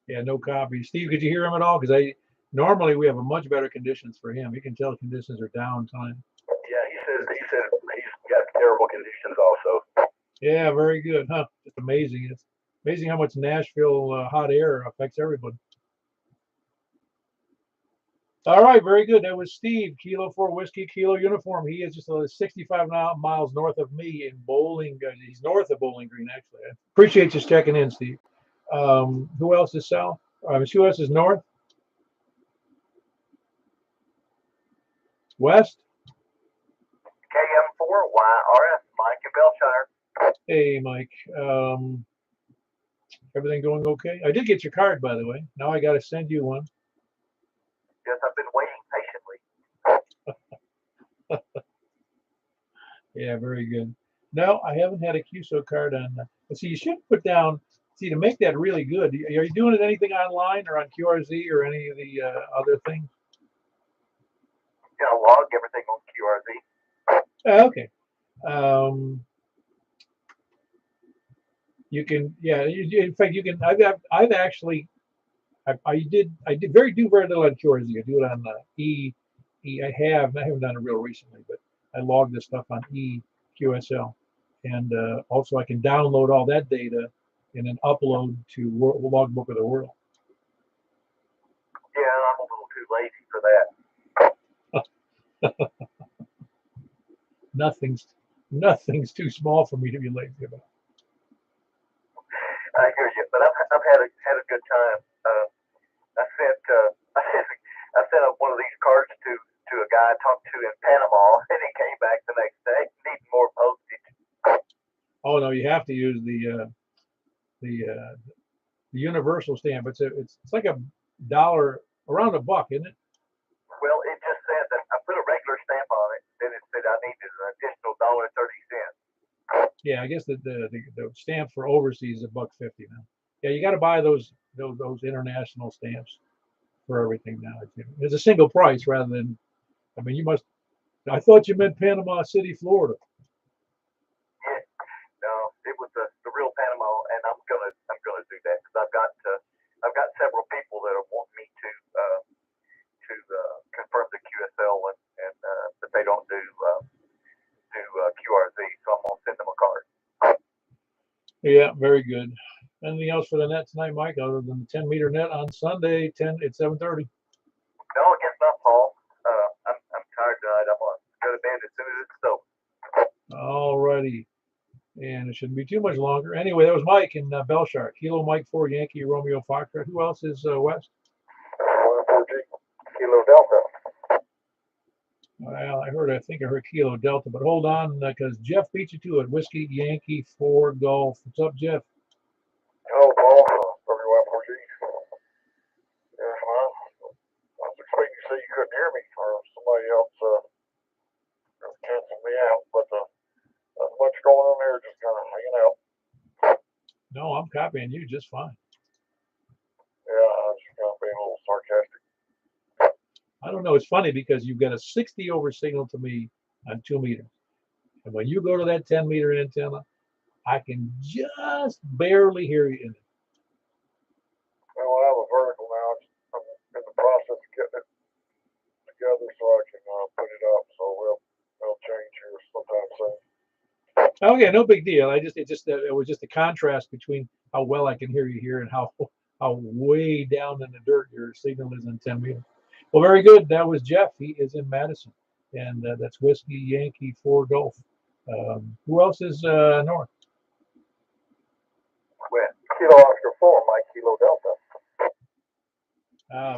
Speaker 1: Yeah, no copy. Steve, could you hear him at all? Because normally we have a much better conditions for him. You can tell conditions are down time.
Speaker 2: Yeah, he said he's got terrible conditions also.
Speaker 1: Yeah, very good, huh? It's amazing. It's amazing how much Nashville hot air affects everybody. All right, very good. That was Steve, Kilo 4 Whiskey, Kilo Uniform. He is just 65 miles north of me in Bowling. He's north of Bowling Green, actually. I appreciate you checking in, Steve. Who else is south? Who else is north? West?
Speaker 2: KM4YRS, Mike in Belshire.
Speaker 1: Hey, Mike. Everything going okay? I did get your card, by the way. Now I got to send you one.
Speaker 2: Yes, I've been waiting patiently.
Speaker 1: Yeah, very good. No, I haven't had a QSO card on. But see, you should put down. See, to make that really good, are you doing it anything online or on QRZ or any of the other things?
Speaker 2: Yeah, log everything on QRZ.
Speaker 1: Okay. You can, yeah. In fact, you can. I've actually, I did do very little on QRZ. I do it on I haven't done it real recently, but I log this stuff on EQSL, and also I can download all that data and then upload to Logbook of the World.
Speaker 2: Yeah, I'm a little too lazy for that.
Speaker 1: Nothing's too small for me to be lazy about.
Speaker 2: I hear you, but I've had a good time. I sent I sent up one of these cards to a guy I talked to in Panama, and he came back the next day needing more postage.
Speaker 1: Oh no, you have to use the universal stamp. It's like $1, around $1, isn't it?
Speaker 2: Well, it just said that I put a regular stamp on it, then it said I needed an additional $1.30.
Speaker 1: Yeah, I guess the stamp for overseas is $1.50 now. Yeah, you got to buy those international stamps for everything now. It's a single price rather than. I mean, I thought you meant Panama City, Florida.
Speaker 2: Yeah, no, it was the real Panama, and I'm gonna do that because I've got several people that want me to confirm the QSL and but they don't do QRZ, so I'm gonna send them a card.
Speaker 1: Yeah, very good. Anything else for the net tonight, Mike, other than the 10-meter net on Sunday, at 7:30?
Speaker 2: No, I guess not, Paul. I'm tired tonight. I'm gonna go to bed as soon as it's over.
Speaker 1: All righty. And it shouldn't be too much longer. Anyway, that was Mike in Belshire. Kilo Mike 4 Yankee Romeo Foxtrot. Who else is West?
Speaker 2: 140 Kilo Delta.
Speaker 1: Well, I think I heard Kilo Delta, but hold on, because Jeff beat you to it. Whiskey Yankee 4 Golf. What's up, Jeff?
Speaker 2: Hello, Paul. 3140. Yeah, well, I was expecting to say you couldn't hear me or somebody else canceled me out, but not much going on there, just kind of hanging out.
Speaker 1: No, I'm copying you just fine.
Speaker 2: Yeah, I was just kind of being a little sarcastic.
Speaker 1: I don't know. It's funny because you've got a 60 over signal to me on 2 meters. And when you go to that 10-meter antenna, I can just barely hear you in it.
Speaker 2: Well, I have a vertical now. I'm in the process of getting it together so I can put it up. So we'll change here sometime soon.
Speaker 1: Okay, no big deal. It was just a contrast between how well I can hear you here and how way down in the dirt your signal is in 10 meters. Well, very good. That was Jeff. He is in Madison, and that's Whiskey Yankee 4 Golf. Who else is north?
Speaker 2: Well, Kilo Oscar 4, Mike Kilo Delta.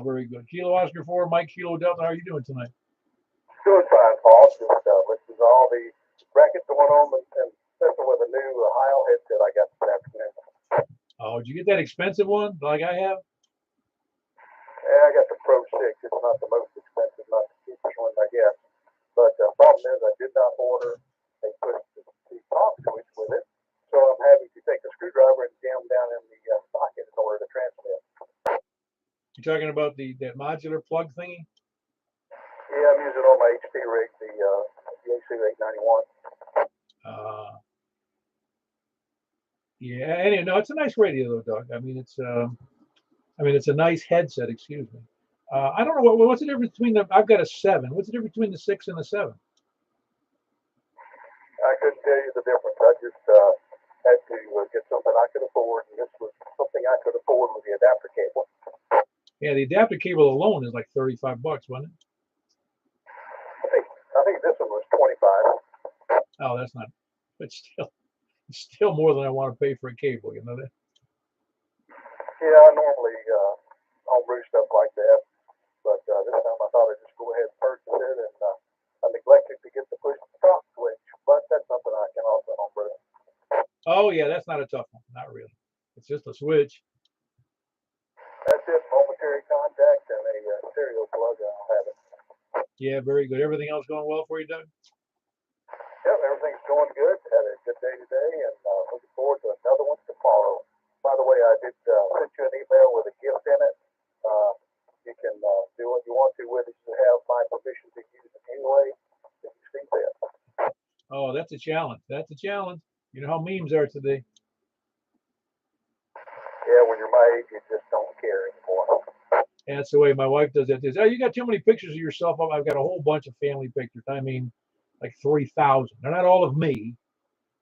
Speaker 1: Very good. Kilo Oscar 4, Mike Kilo Delta. How are you doing tonight?
Speaker 2: Doing fine, Paul. Just listening to all the brackets going on, and especially with a new Ohio headset I got this afternoon.
Speaker 1: Oh, did you get that expensive one like I have?
Speaker 2: Yeah, I got the Pro 6. It's not the most expensive, not the cheapest one, I guess. But the problem is I did not order a top switch with it. So I'm having to take a screwdriver and jam down in the socket in order to transmit.
Speaker 1: You're talking about that modular plug thingy?
Speaker 2: Yeah, I'm using on my HP rig, the AC891.
Speaker 1: Yeah, anyway, no, it's a nice radio though, Doug. I mean, it's a nice headset. Excuse me. I don't know what's the difference between the. I've got a 7. What's the difference between the 6 and the 7?
Speaker 2: I couldn't tell you the difference. I just had to get something I could afford, and this was something I could afford with the adapter cable.
Speaker 1: Yeah, the adapter cable alone is like $35, wasn't it?
Speaker 2: I think this one was 25.
Speaker 1: Oh, that's not. But it's still more than I want to pay for a cable. You know that.
Speaker 2: Yeah, I normally homebrew stuff like that, but this time I thought I'd just go ahead and purchase it, and I neglected to get the push top switch, but that's something I can also homebrew.
Speaker 1: Oh yeah, that's not a tough one. Not really. It's just a switch.
Speaker 2: That's it. Momentary contact and a stereo plug. I'll have it.
Speaker 1: Yeah, very good. Everything else going well for you, Doug?
Speaker 2: Yep, everything's going good. Had a good day today, and looking forward to another one tomorrow. By the way, I did send you an email with a gift in it. You can do what you want to with it. You have my permission to use it anyway. If you see that.
Speaker 1: Oh, that's a challenge. That's a challenge. You know how memes are today.
Speaker 2: Yeah, when you're my age, you just don't care anymore.
Speaker 1: And that's the way my wife does it. Oh, you got too many pictures of yourself. I've got a whole bunch of family pictures. I mean, like 3,000. They're not all of me,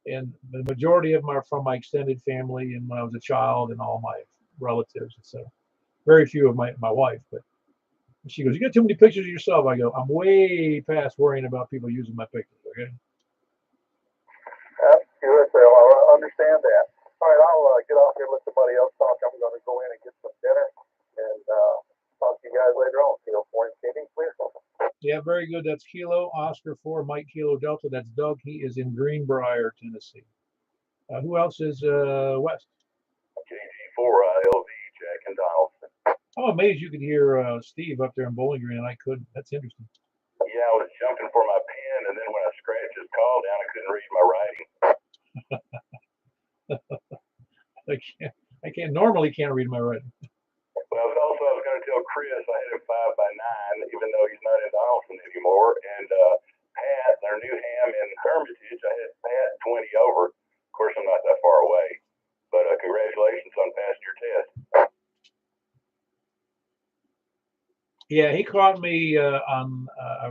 Speaker 1: and the majority of them are from my extended family and when I was a child and all my relatives. So very few of my wife. But she goes, "You got too many pictures of yourself." I go, "I'm way past worrying about people using my pictures." Okay.
Speaker 2: Good, so I understand that. All right, I'll get off here and let somebody else talk. I'm going to go in and get some dinner, and talk to you guys later on. Kilo 4 and KD, clear.
Speaker 1: Yeah, very good. That's Kilo Oscar 4 Mike Kilo Delta. That's Doug. He is in Greenbrier, Tennessee. Who else is West?
Speaker 2: KG4 ILV, Jack and Donaldson.
Speaker 1: I'm amazed you could hear Steve up there in Bowling Green and I couldn't. That's interesting.
Speaker 2: Yeah, I was jumping for my pen, and then when I scratched his call down, I couldn't read my writing.
Speaker 1: I can't normally can't read my writing.
Speaker 2: Well, also I was going to tell Chris I had him 5x9, even though he's not in Donaldson anymore. And Pat, their new ham in Hermitage, I had Pat 20 over. Of course, I'm not that far away, but congratulations on passing your test.
Speaker 1: Yeah, he caught me on. I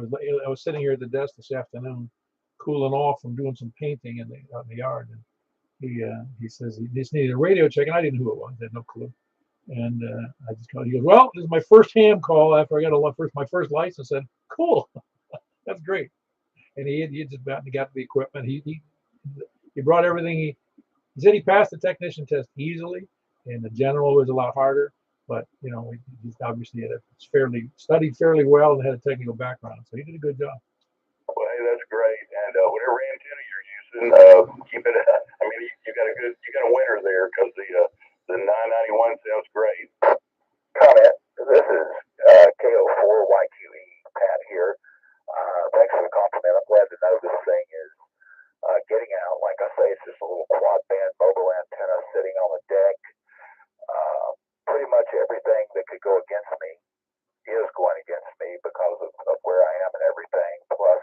Speaker 1: was sitting here at the desk this afternoon, cooling off from doing some painting in the yard, and he says he just needed a radio check, and I didn't know who it was. I had no clue. And I just called. He goes, "Well, this is my first ham call after I got my first license." I said, "Cool, that's great." And he just about got the equipment. He brought everything. He said he passed the technician test easily, and the general was a lot harder. But he's obviously studied fairly well and had a technical background, so he did a good job.
Speaker 2: Well, hey, that's great. And whatever antenna you're using, keep it. I mean, you got a winner there because the 991 sounds great. Comment. This is KO4YQE Pat here. Thanks for the compliment. I'm glad to know this thing is getting out. Like I say, it's just a little quad band mobile antenna sitting on the deck. Pretty much everything that could go against me is going against me because of where I am and everything. Plus,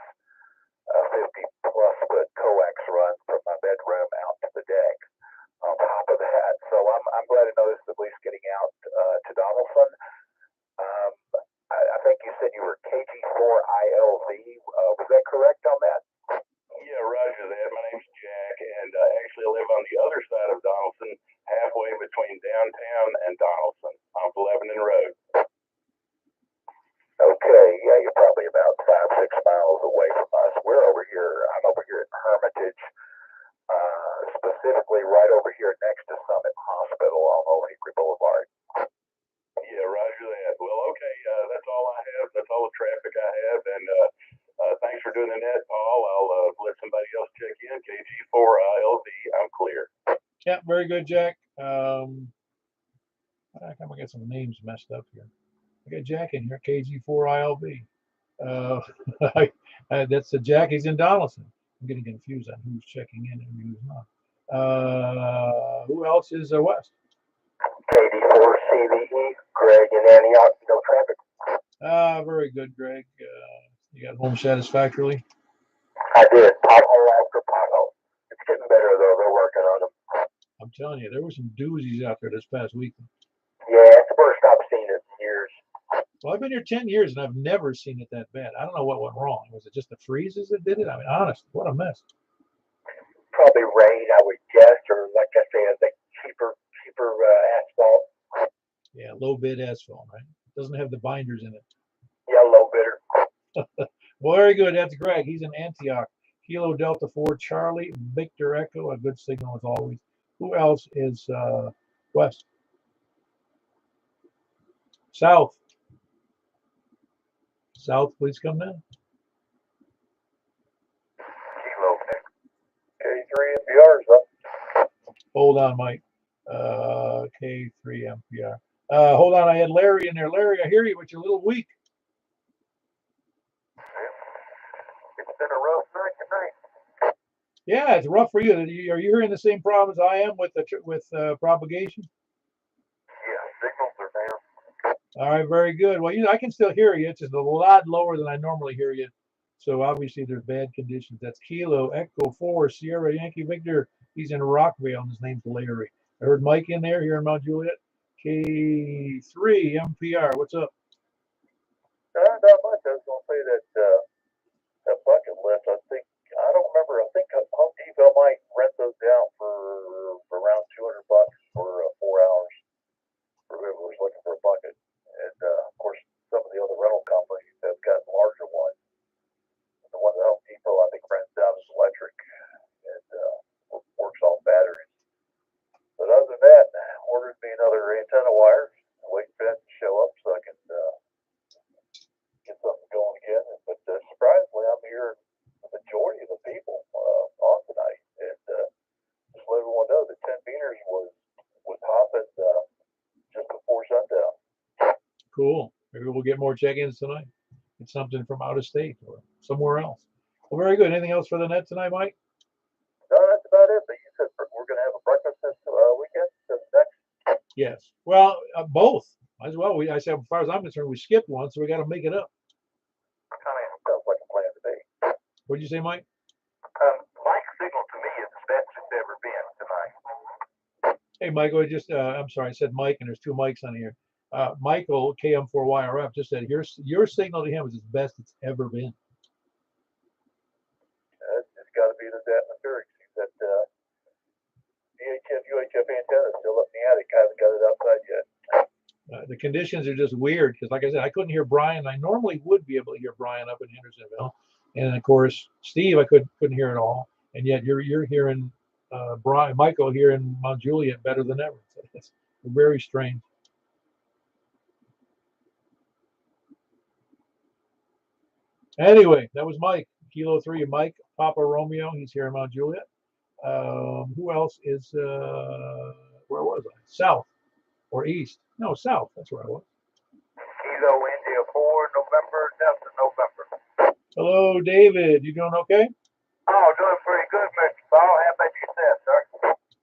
Speaker 2: 50 plus foot coax run from my bedroom out to the deck. On top of that, so I'm glad to know this is at least getting out to Donaldson. I think you said you were KG4 ILV. Was that correct on that? Yeah, roger that. My name's Jack, and actually I live on the other side of Donaldson, halfway between downtown and Donaldson, off Lebanon Road. Okay, yeah, you're probably about 5-6 miles away from us. We're over here. I'm over here at Hermitage, specifically right over here next to Summit Hospital on Old Hickory Boulevard. Yeah, roger that. Well, okay, that's all I have. That's all the traffic I have, and thanks for doing the net, Paul. I'll let somebody else check in. KG4 ILV, I'm clear.
Speaker 1: Yeah, very good, Jack. I got some names messed up here. I got Jack in here, KG4 ILV. That's Jack. He's in Donaldson. I'm getting confused on who's checking in and who's not. Who else is West?
Speaker 2: KD4 CVE, Greg in Antioch, no traffic.
Speaker 1: Very good, Greg. You got home satisfactorily?
Speaker 2: I did. Pothole after pothole. It's getting better, though. They're working on them.
Speaker 1: I'm telling you, there were some doozies out there this past week.
Speaker 2: Yeah, it's the worst I've seen it in years.
Speaker 1: Well, I've been here 10 years, and I've never seen it that bad. I don't know what went wrong. Was it just the freezes that did it? I mean, honestly, what a mess.
Speaker 2: Probably rain, I would guess, or like I said, the cheaper asphalt.
Speaker 1: Yeah, low bid asphalt, right? Doesn't have the binders in it.
Speaker 2: Yeah, low bidder.
Speaker 1: Well, very good. That's Greg. He's in Antioch. Kilo Delta 4 Charlie Victor Echo. A good signal as always. Who else is West? South. South, please come down.
Speaker 2: Kilo K3 NPR's up.
Speaker 1: Hold on, Mike. K3 MPR. Hold on. I had Larry in there. Larry, I hear you, but you're a little weak.
Speaker 2: It's been a rough night tonight.
Speaker 1: Yeah, it's rough for you. Are you hearing the same problems I am with propagation?
Speaker 2: Yeah, signals are down.
Speaker 1: All right, very good. Well, I can still hear you. It's just a lot lower than I normally hear you. So obviously there's bad conditions. That's Kilo Echo 4 Sierra Yankee Victor. He's in Rockville and his name's Larry. I heard Mike in there here in Mount Juliet. K3 MPR. What's up?
Speaker 2: Not much. I was gonna say that that bucket list. I don't remember. I think Home Depot might rent those out for around $200 for 4 hours for whoever was looking for a bucket. And of course, some of the other rental companies have got larger ones. The one at Home Depot, I think, rents out is electric and works off batteries. But other than that, ordered me another antenna wire. Waiting for that to show up so I can get something going again. But surprisingly, I'm hearing the majority of the people on tonight, and just let everyone know that 10 meters was hopping just before sundown.
Speaker 1: Cool. Maybe we'll get more check-ins tonight. It's something from out of state or somewhere else. Well, very good. Anything else for the net tonight, Mike?
Speaker 2: No, that's about it. But you said we're going to have a breakfast this weekend. So next.
Speaker 1: Yes. Well, both. As well. I said, as far as I'm concerned, we skipped one, so we got to make it up.
Speaker 2: Kind of sounds like a plan to me.
Speaker 1: What'd you say, Mike?
Speaker 2: Mike's signal to me is the best it's ever been tonight.
Speaker 1: Hey, Michael, I'm sorry, I said Mike, and there's two mics on here. Michael, KM4YRF, just said, your signal to him is as best it's ever been.
Speaker 2: It's got to be this atmospheric. That VHF, UHF antenna is still up in the attic. I haven't got it outside yet.
Speaker 1: The conditions are just weird because, like I said, I couldn't hear Brian. I normally would be able to hear Brian up in Hendersonville, and of course Steve, I couldn't hear at all. And yet you're hearing Michael here in Mount Juliet better than ever. So it's very strange. Anyway, that was Mike, Kilo 3, Mike, Papa Romeo. He's here in Mount Juliet. Who else is? Where was I? South or east? No, south. That's where I was.
Speaker 2: Kilo India 4, November, Delta November.
Speaker 1: Hello, David. You doing okay?
Speaker 2: Oh, doing pretty good, Mr. Paul. How about yourself, sir?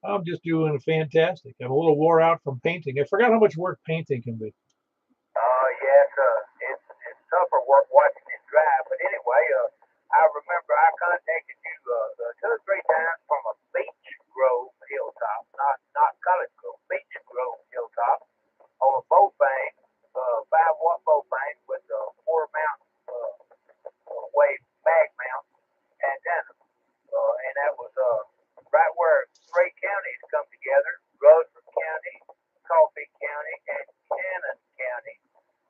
Speaker 1: I'm just doing fantastic. I'm a little wore out from painting. I forgot how much work painting can be.
Speaker 2: Yes, it's tougher work watching it dry. But anyway, I remember I contacted you 2 or 3 times from a Beach Grove hilltop, not College Grove, Beach Grove hilltop on a bow bank, 5-watt bow bank with a 4-mount wave mag mount antenna, and that was right where 3 counties come together: Rutherford County, Coffee County, and Cannon County.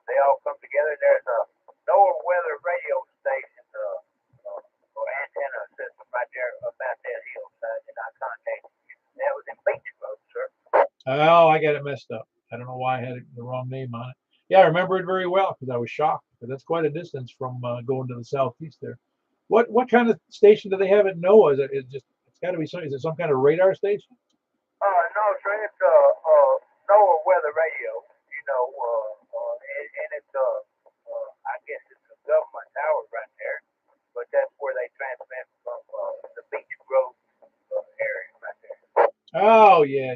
Speaker 2: They all come together. There's a NOAA weather radio station or antenna system right there about that hillside that I contacted you. That was in Beach Grove, sir.
Speaker 1: Oh, I got it messed up. I don't know why I had the wrong name on it. Yeah, I remember it very well because I was shocked. But that's quite a distance from going to the southeast there. What kind of station do they have at NOAA? It's got to be some. Is it some kind of radar station?
Speaker 2: No, sir. It's NOAA weather radio. You know, and it's I guess it's a government tower right there, but that's where they transmit from the Beach Grove area right there.
Speaker 1: Oh yeah,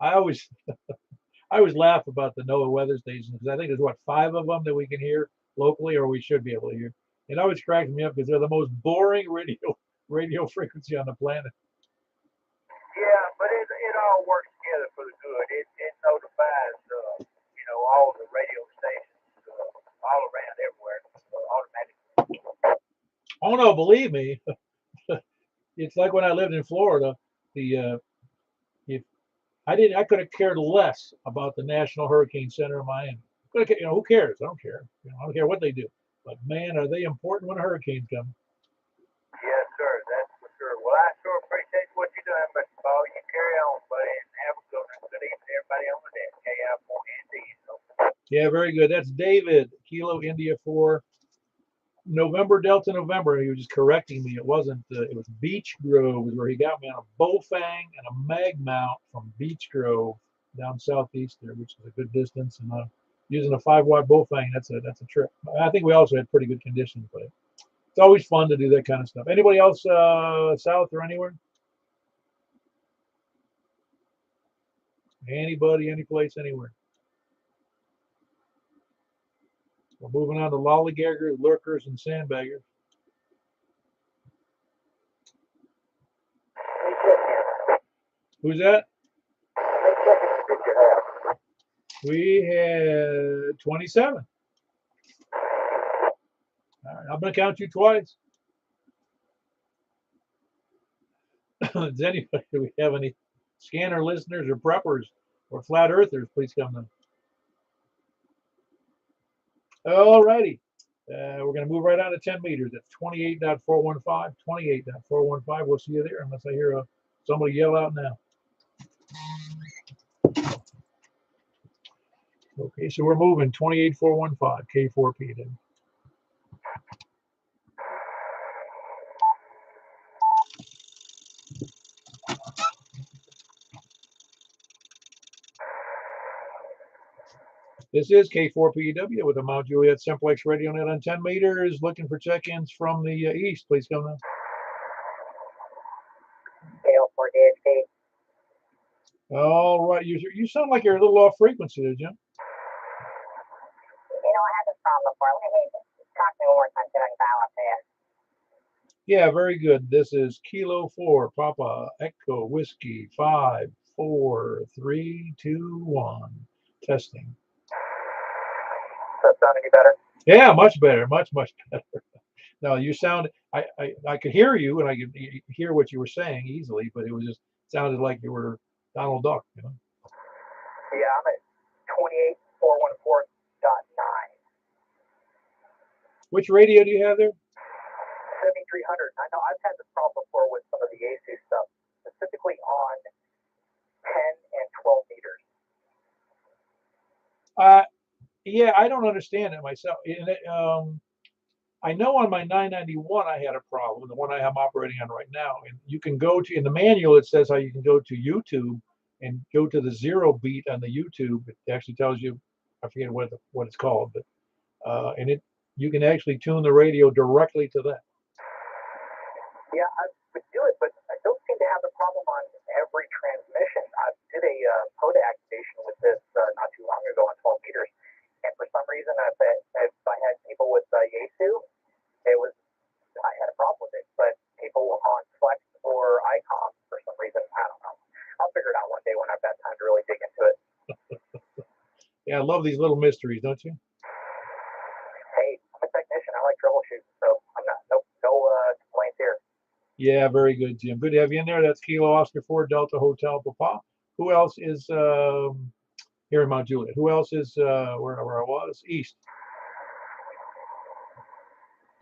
Speaker 1: I always I always laugh about the NOAA weather stations because I think there's 5 of them that we can hear locally, or we should be able to hear. It always cracks me up because they're the most boring radio frequency on the planet.
Speaker 2: Yeah, but it all works together for the good. It notifies all the radio stations all around everywhere automatically.
Speaker 1: Oh no, believe me, it's like when I lived in Florida. If I could have cared less about the National Hurricane Center in Miami. Who cares? I don't care. I don't care what they do. But man, are they important when a hurricane's coming.
Speaker 2: Yes, sir. That's for sure. Well, I sure appreciate what you're doing, Mr. Paul. You carry on, buddy, and have a good evening, everybody on the net. KI4ND.
Speaker 1: Yeah, very good. That's David, Kilo India 4, November Delta November. He was just correcting me. It wasn't. It was Beach Grove is where he got me on a Bowfang and a mag mount from Beach Grove down southeast there, which is a good distance. And using a 5-watt Bowfang, that's a trip. I think we also had pretty good conditions, but It's always fun to do that kind of stuff. Anybody else south or anywhere? Anybody, any place, anywhere? We're moving on to lollygaggers, lurkers, and sandbaggers. Who's that? We had 27. All right, I'm going to count you twice. Does anybody, do we have any scanner listeners or preppers or flat earthers? Please come in. All righty. We're going to move right on to 10 meters. That's 28.415. 28.415. We'll see you there unless I hear somebody yell out now. Okay, so we're moving 28.415, K4P then. This is K4PW with a Mount Juliet Simplex Radio Net on 10 meters. Looking for check-ins from the east. Please come in.
Speaker 4: KL4DHK.
Speaker 1: All right, you sound like you're a little off frequency there, Jim.
Speaker 4: I had this problem before. Let me talk to me one more time so I can dial up there.
Speaker 1: Yeah, very good. This is Kilo 4, Papa, Echo, Whiskey, 5, 4, 3, 2, 1. Testing.
Speaker 2: Does that sound any better?
Speaker 1: Yeah, much better, much better. No, you sound. I could hear you, and I could hear what you were saying easily, but it was just sounded like you were Donald Duck, you know.
Speaker 4: Yeah, I'm at 28.414.9.
Speaker 1: Which radio do you have there?
Speaker 4: 7300. I know I've had this problem before with some of the AC stuff, specifically on 10 and 12 meters.
Speaker 1: Yeah, I don't understand it myself. I know on my 991 I had a problem, the one I am operating on right now. And you can go to, in the manual, it says how you can go to YouTube and go to the 0 beat on the YouTube. It actually tells you, I forget what it's called, but and you can actually tune the radio directly to that.
Speaker 4: Yeah, I would do it, but I don't seem to have the problem on every transmission. I did a PODA activation with this not too long ago on 12 meters, and for some reason, if I had people with Yaesu, I had a problem with it. But people on Flex or ICOM, for some reason, I don't know. I'll figure it out one day when I've got time to really dig into it.
Speaker 1: Yeah, I love these little mysteries, don't you?
Speaker 4: Hey, I'm a technician. I like troubleshooting, so I'm not no complaints here.
Speaker 1: Yeah, very good, Jim. Good to have you in there. That's Kilo Oscar 4 Delta Hotel Papa. Who else is here in Mount Juliet? Who else is where I was? East.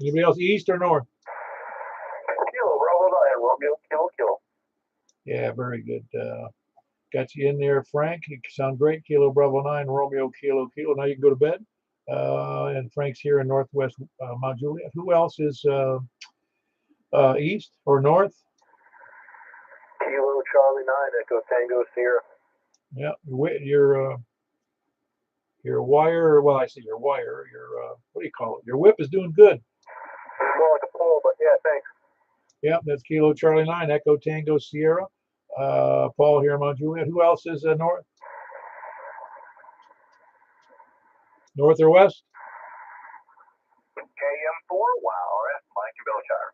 Speaker 1: Anybody else east or north?
Speaker 2: Kilo, Bravo 9, Romeo, Kilo.
Speaker 1: Yeah, very good. Got you in there, Frank. You sound great. Kilo Bravo 9, Romeo, Kilo. Now you can go to bed. And Frank's here in Northwest Mount Juliet. Who else is east or north?
Speaker 2: Kilo Charlie 9, Echo Tango Sierra.
Speaker 1: Yeah, your wire. Well, I see your wire. Your what do you call it? Your whip is doing good.
Speaker 2: More like a pole, but yeah, thanks.
Speaker 1: Yeah, that's Kilo Charlie 9, Echo Tango Sierra. Paul here in Mount Juliet. Who else is north? North or west?
Speaker 2: KM4, wow, that's Mike in Belshire.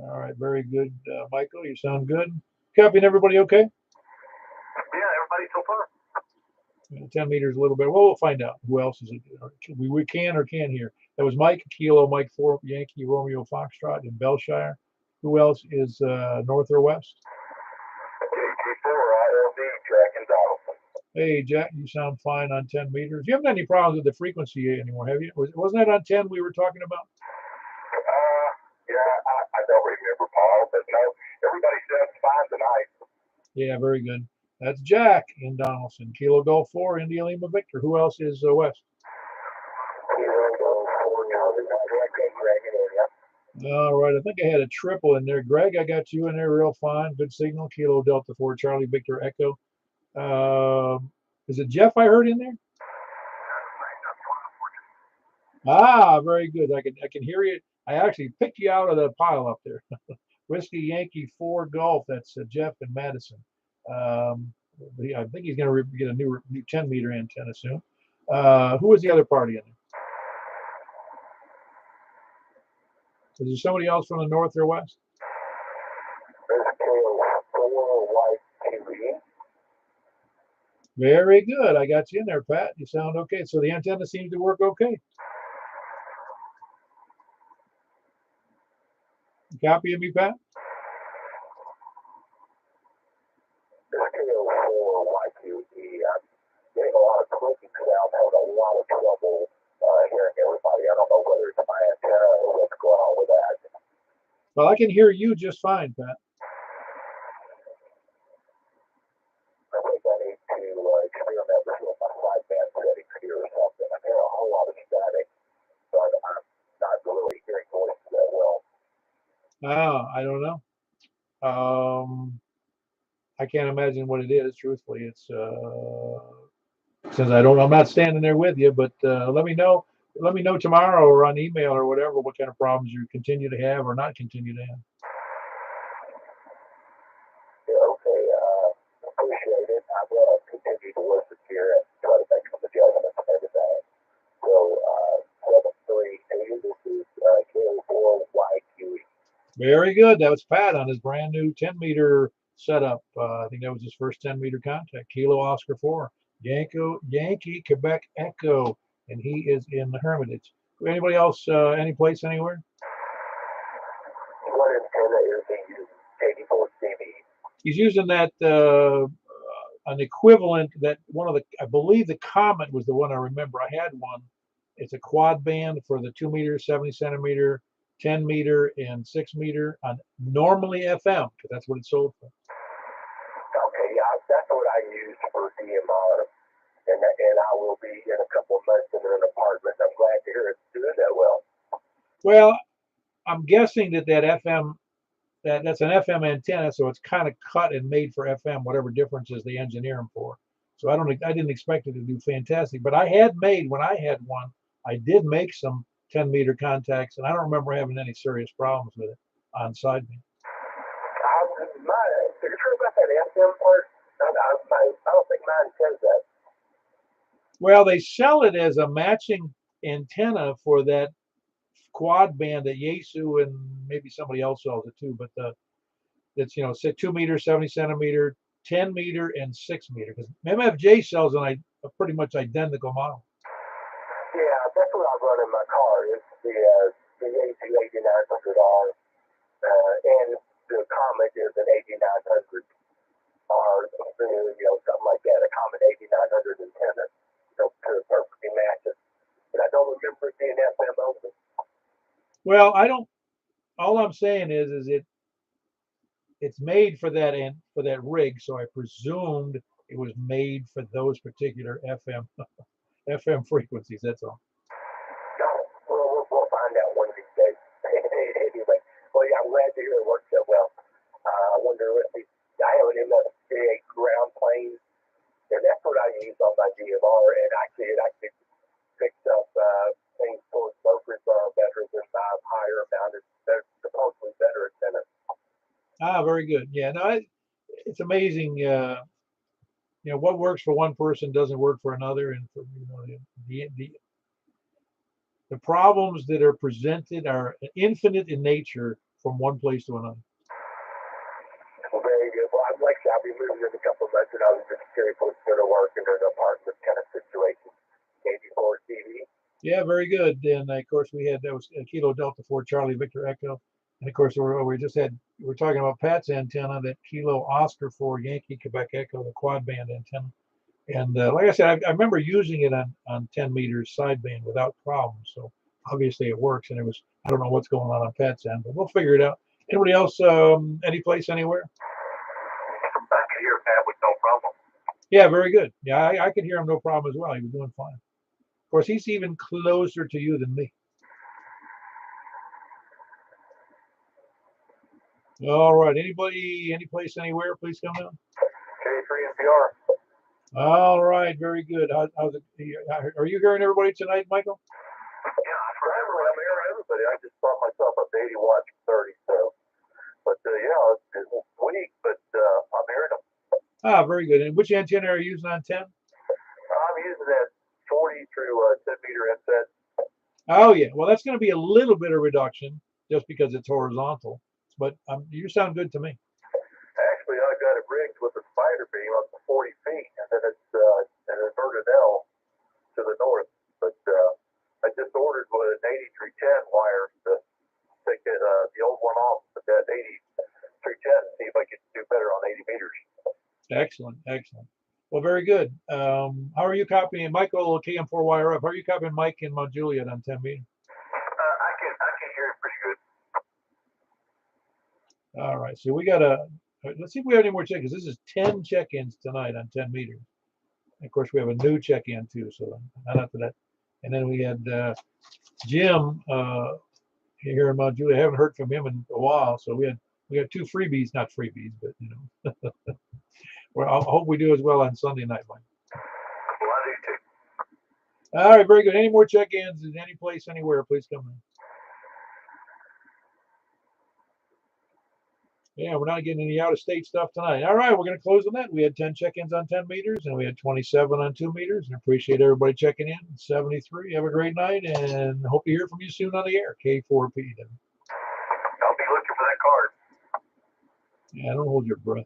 Speaker 1: All right, very good, Michael. You sound good. Copying everybody okay?
Speaker 2: Yeah, everybody so far.
Speaker 1: 10 meters a little bit. Well, we'll find out who else is it. We can or can't hear. That was Mike Kilo, Mike 4, Yankee Romeo Foxtrot in Belshire. Who else is north or west?
Speaker 2: KT4, ILB, Jack and Donaldson.
Speaker 1: Hey, Jack, you sound fine on 10 meters. You haven't had any problems with the frequency anymore, have you? Wasn't that on 10 we were talking about?
Speaker 2: Yeah, I don't remember, Paul, but no, everybody sounds fine tonight.
Speaker 1: Yeah, very good. That's Jack in Donaldson. Kilo Golf 4, India Lima Victor. Who else is west? All right, I think I had a triple in there. Greg, I got you in there real fine. Good signal. Kilo Delta 4, Charlie Victor Echo. Is it Jeff I heard in there? Ah, very good. I can hear you. I actually picked you out of the pile up there. Whiskey Yankee 4 Golf. That's Jeff and Madison. I think he's going to get a new 10 meter antenna soon. Who was the other party in there? Is there somebody else from the north or west? Very good. I got you in there, Pat. You sound okay. So the antenna seems to work okay. Copy of me, Pat?
Speaker 4: Getting a lot of clicking sound, having a lot of trouble hearing everybody. I don't know whether it's my antenna or what's going on with that.
Speaker 1: Well, I can hear you just fine, Pat.
Speaker 4: I think I need to experiment with my sideband settings here or something. I'm hearing a whole lot of static, but I'm not really hearing voices that well.
Speaker 1: Oh, I don't know. I can't imagine what it is. Truthfully, it's since I'm not standing there with you, but let me know. Let me know tomorrow or on email or whatever what kind of problems you continue to have or not continue to have.
Speaker 4: Yeah, okay, appreciate it. I'm going to continue to listen here and try to make some adjustments and everything. So, 738, this is K4YQE.
Speaker 1: Very good. That was Pat on his brand new 10 meter setup. I think that was his first 10 meter contact. Kilo Oscar 4, Yankee Quebec Echo, and he is in the Hermitage. Anybody else? Any place anywhere?
Speaker 4: What antenna is he using? 84 CV.
Speaker 1: He's using that an equivalent that one of the, I believe the Comet was the one I remember. I had one. It's a quad band for the 2 meter, 70 centimeter, 10 meter, and 6 meter on normally FM because that's what it's sold for.
Speaker 4: Okay, yeah, that's what I use for DMR, and I will be in a couple of months in an apartment. I'm glad to hear it's doing that well.
Speaker 1: Well, I'm guessing that FM that's an FM antenna, so it's kind of cut and made for FM, whatever differences they engineer them for. So I didn't expect it to do fantastic, but I had made when I had one, I did make some 10 meter contacts, and I don't remember having any serious problems with it on sideband.
Speaker 4: Are you sure about that FM part? I don't think mine says that.
Speaker 1: Well, they sell it as a matching antenna for that quad band that Yaesu and maybe somebody else sells it too, but that's 2 meter, 70 centimeter, 10 meter, and 6 meter. Because MFJ sells a pretty much identical model.
Speaker 4: Yeah, that's what I run in my car. It's the A2 8900R, and the Comet is an 8900R, something like that. A Comet 8900 antenna, to perfectly match it. But I don't remember it being FM only.
Speaker 1: Well, I don't. All I'm saying is it's made for that rig, so I presumed it was made for those particular FM frequencies. That's all.
Speaker 4: Well, we'll find out one of these days. Anyway, well, yeah, I'm glad to hear it works so well. I wonder if I have an MFJ ground plane, and that's what I use on my DMR, and it actually picks up things towards brokers are better than higher mounted. They're supposedly better antennas.
Speaker 1: Ah, very good. Yeah, no, it's amazing. What works for one person doesn't work for another, and for the problems that are presented are infinite in nature from one place to another.
Speaker 4: Well, very good. Well, I'll be moving in a couple of months, and I was just curious what's going to work in an apartment kind of situation. K4 TV.
Speaker 1: Yeah, very good. And of course, that was Kilo Delta 4 Charlie Victor Echo, and of course we're talking about Pat's antenna, that Kilo Oscar 4 Yankee Quebec Echo, the quad band antenna. And like I said, I remember using it on 10 meters sideband without problems. So obviously it works. And I don't know what's going on Pat's end, but we'll figure it out. Anybody else, any place, anywhere?
Speaker 4: I can hear Pat with no problem.
Speaker 1: Yeah, very good. Yeah, I could hear him no problem as well. He was doing fine. Of course, he's even closer to you than me. All right. Anybody, any place, anywhere, please come down.
Speaker 4: K3 NPR.
Speaker 1: All right. Very good. How's it? Are you hearing everybody tonight, Michael?
Speaker 4: Yeah, I'm hearing everybody.
Speaker 2: I just brought myself up to 80 watts from 30. So, but yeah, it's weak, but I'm hearing them.
Speaker 1: Ah, very good. And which antenna are you using on 10?
Speaker 2: I'm using that 40 through 10 meter inset.
Speaker 1: Oh, yeah. Well, that's going to be a little bit of reduction just because it's horizontal. But you sound good to me.
Speaker 2: Actually, I got it rigged with a spider beam up to 40 feet, and then it's an inverted L to the north. But I just ordered with an 8310 wire to take the old one off, but that 8310 and see if I can do better on 80 meters.
Speaker 1: Excellent, excellent. Well, very good. How are you copying Michael KM4 wire up? How are you copying Mike and Mount Juliet on 10 meters?
Speaker 2: I can hear it pretty good.
Speaker 1: All right. So we got let's see if we have any more check-ins. This is 10 check-ins tonight on 10 meters. And of course, we have a new check-in too. So not after that. And then we had Jim here in Mount Juliet. I haven't heard from him in a while. So we got 2 freebies, not freebies, but you know. Well, I hope we do as well on Sunday night, Mike.
Speaker 2: Well, I do too.
Speaker 1: All right, very good. Any more check-ins in any place, anywhere, please come in. Yeah, we're not getting any out-of-state stuff tonight. All right, we're going to close on that. We had 10 check-ins on 10 meters, and we had 27 on 2 meters. And appreciate everybody checking in. 73. Have a great night, and hope to hear from you soon on the air. K4PW.
Speaker 2: I'll be looking for that card.
Speaker 1: Yeah, don't hold your breath.